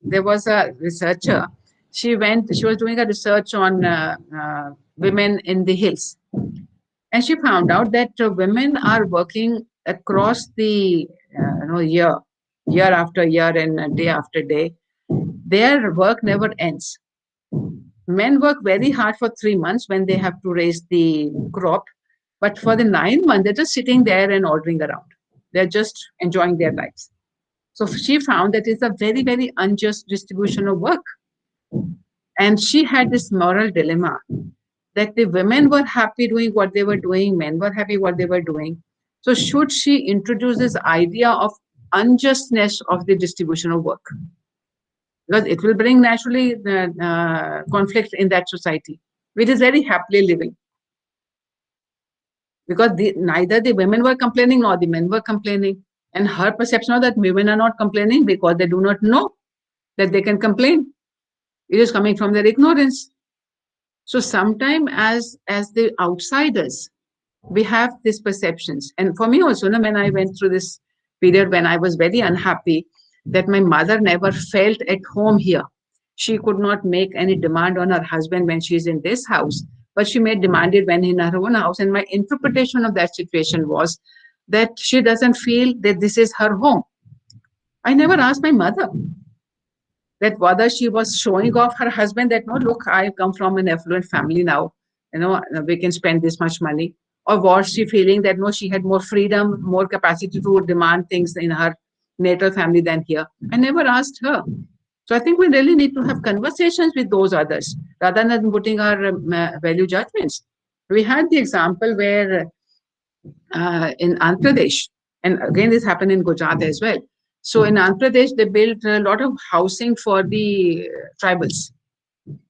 Speaker 1: There was a researcher. She was doing a research on women in the hills. And she found out that women are working across the year after year and day after day. Their work never ends. Men work very hard for 3 months when they have to raise the crop, but for the 9 months, they're just sitting there and ordering around. They're just enjoying their lives. So she found that it's a very, very unjust distribution of work. And she had this moral dilemma that the women were happy doing what they were doing, men were happy what they were doing. So should she introduce this idea of unjustness of the distribution of work? Because it will bring naturally conflict in that society, which is very happily living. Because neither the women were complaining nor the men were complaining. And her perception was that women are not complaining because they do not know that they can complain. It is coming from their ignorance. So sometimes as the outsiders, we have these perceptions. And for me also, when I went through this period when I was very unhappy that my mother never felt at home here. She could not make any demand on her husband when she's in this house, but she made demanded when in her own house. And my interpretation of that situation was that she doesn't feel that this is her home. I never asked my mother that whether she was showing off her husband that, no, look, I come from an affluent family now, we can spend this much money. Or was she feeling that, no, she had more freedom, more capacity to demand things in her natal family than here? I never asked her. So I think we really need to have conversations with those others rather than putting our value judgments. We had the example where in Andhra Pradesh, and again this happened in Gujarat as well. So in Andhra Pradesh, they built a lot of housing for the tribals.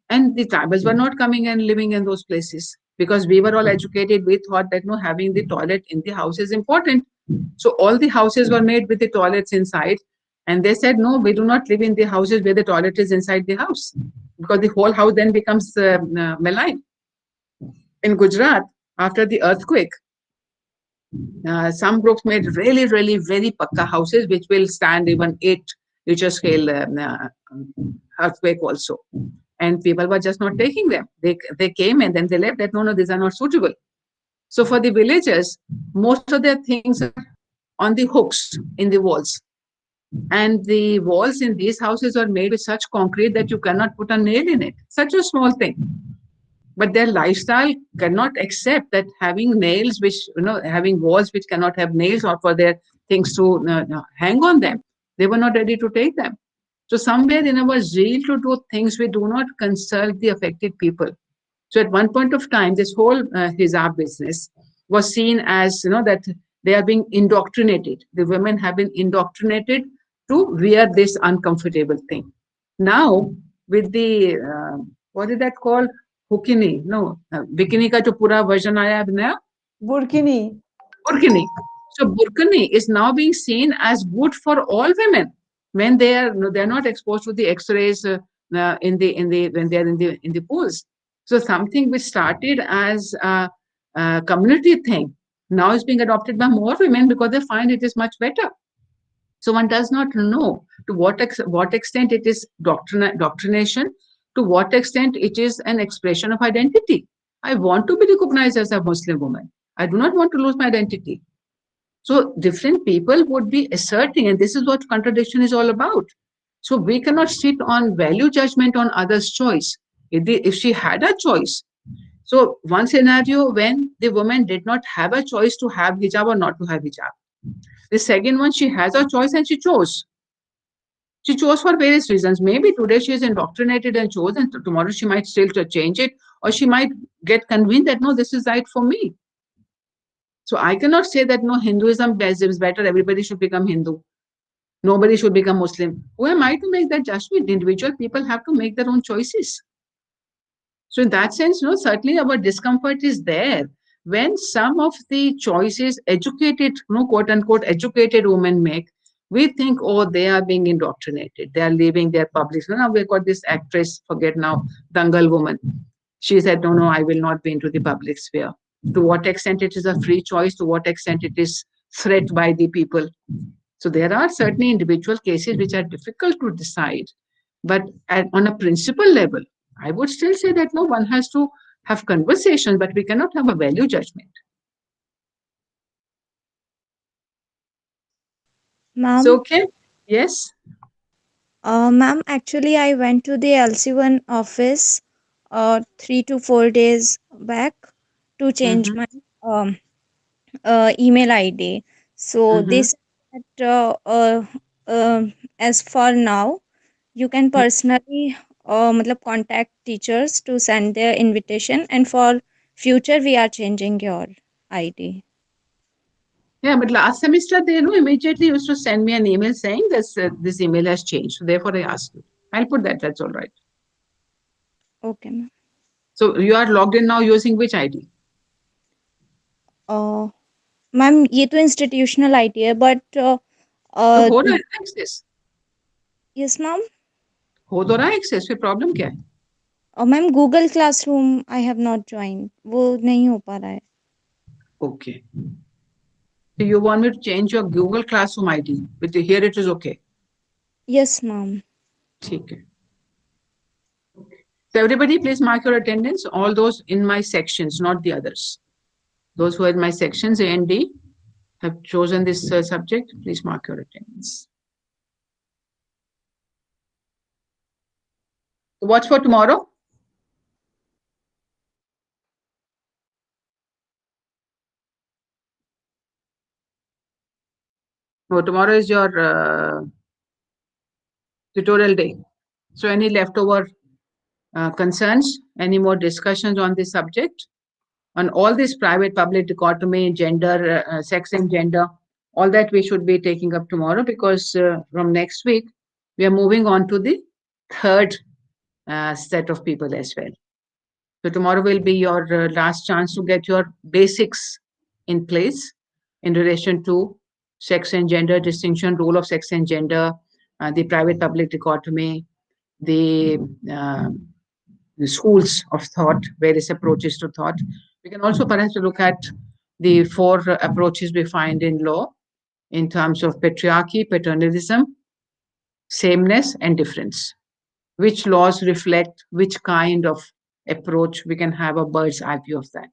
Speaker 1: And the tribals were not coming and living in those places because we were all educated. We thought that, no, having the toilet in the house is important. So all the houses were made with the toilets inside. And they said, no, we do not live in the houses where the toilet is inside the house because the whole house then becomes malign. In Gujarat, after the earthquake, some groups made really, really very pakka houses which will stand even 8 Richter scale earthquake also. And people were just not taking them. They came and then they left that, no, these are not suitable. So for the villagers, most of their things are on the hooks in the walls. And the walls in these houses are made with such concrete that you cannot put a nail in it. Such a small thing. But their lifestyle cannot accept that having nails, which, having walls which cannot have nails or for their things to hang on them. They were not ready to take them. So somewhere in our zeal to do things, we do not consult the affected people. So at one point of time, this whole hijab business was seen as, that they are being indoctrinated. The women have been indoctrinated to wear this uncomfortable thing. Now, with the, what is that called? Bikini. No, bikini ka jo pura version aaya ab naya?
Speaker 2: Burkini.
Speaker 1: Burkini. So burkini is now being seen as good for all women when they are not exposed to the X-rays when they are in the pools. So something which started as a community thing now is being adopted by more women because they find it is much better. So one does not know to what extent it is doctrination, to what extent it is an expression of identity. I want to be recognized as a Muslim woman. I do not want to lose my identity. So different people would be asserting, and this is what contradiction is all about. So we cannot sit on value judgment on others' choice. If she had a choice. So one scenario when the woman did not have a choice to have hijab or not to have hijab. The second one, she has a choice and she chose. She chose for various reasons. Maybe today she is indoctrinated and chose, and tomorrow she might still change it, or she might get convinced that, no, this is right for me. So I cannot say that, no, Hinduism is better, everybody should become Hindu. Nobody should become Muslim. Who am I to make that judgment? Individual people have to make their own choices. So in that sense, certainly our discomfort is there when some of the choices educated, quote unquote, educated women make. We think, oh, they are being indoctrinated. They are leaving their public. Now we've got this actress, forget now, Dangal woman. She said, no, I will not be into the public sphere. To what extent it is a free choice, to what extent it is threat by the people. So there are certainly individual cases which are difficult to decide. But on a principle level, I would still say that, no, one has to have conversation, but we cannot have a value judgment.
Speaker 4: Ma'am,
Speaker 1: So, okay. Yes.
Speaker 4: ma'am, actually, I went to the LC1 office 3 to 4 days back to change my email ID. So they said that as for now, you can personally matlab contact teachers to send their invitation, and for future we are changing your ID.
Speaker 1: Yeah, but last semester they immediately used to send me an email saying this email has changed. So therefore I asked you. I'll put that. That's all right.
Speaker 4: Okay, ma'am.
Speaker 1: So you are logged in now using which ID?
Speaker 4: Ma'am ये तो institutional ID है but
Speaker 1: तो हो रहा है access?
Speaker 4: Yes ma'am.
Speaker 1: हो तो रहा है एक्सेस, फिर प्रॉब्लम क्या है?
Speaker 4: और ma'am Google classroom I have not join, वो नहीं हो पा रहा है.
Speaker 1: Okay. So you want me to change your Google Classroom ID? But here it is okay.
Speaker 4: Yes ma'am.
Speaker 1: ठीक है. So everybody, please mark your attendance. All those in my sections, not the others. Those who are in my sections A and D have chosen this subject. Please mark your attendance. So what's for tomorrow? Oh, tomorrow is your tutorial day. So any leftover concerns, any more discussions on this subject? On all this private public dichotomy, gender, sex and gender, all that we should be taking up tomorrow, because from next week, we are moving on to the third set of people as well. So tomorrow will be your last chance to get your basics in place in relation to sex and gender distinction, role of sex and gender, the private public dichotomy, the schools of thought, various approaches to thought. We can also perhaps look at the four approaches we find in law in terms of patriarchy, paternalism, sameness, and difference. Which laws reflect which kind of approach? We can have a bird's eye view of that.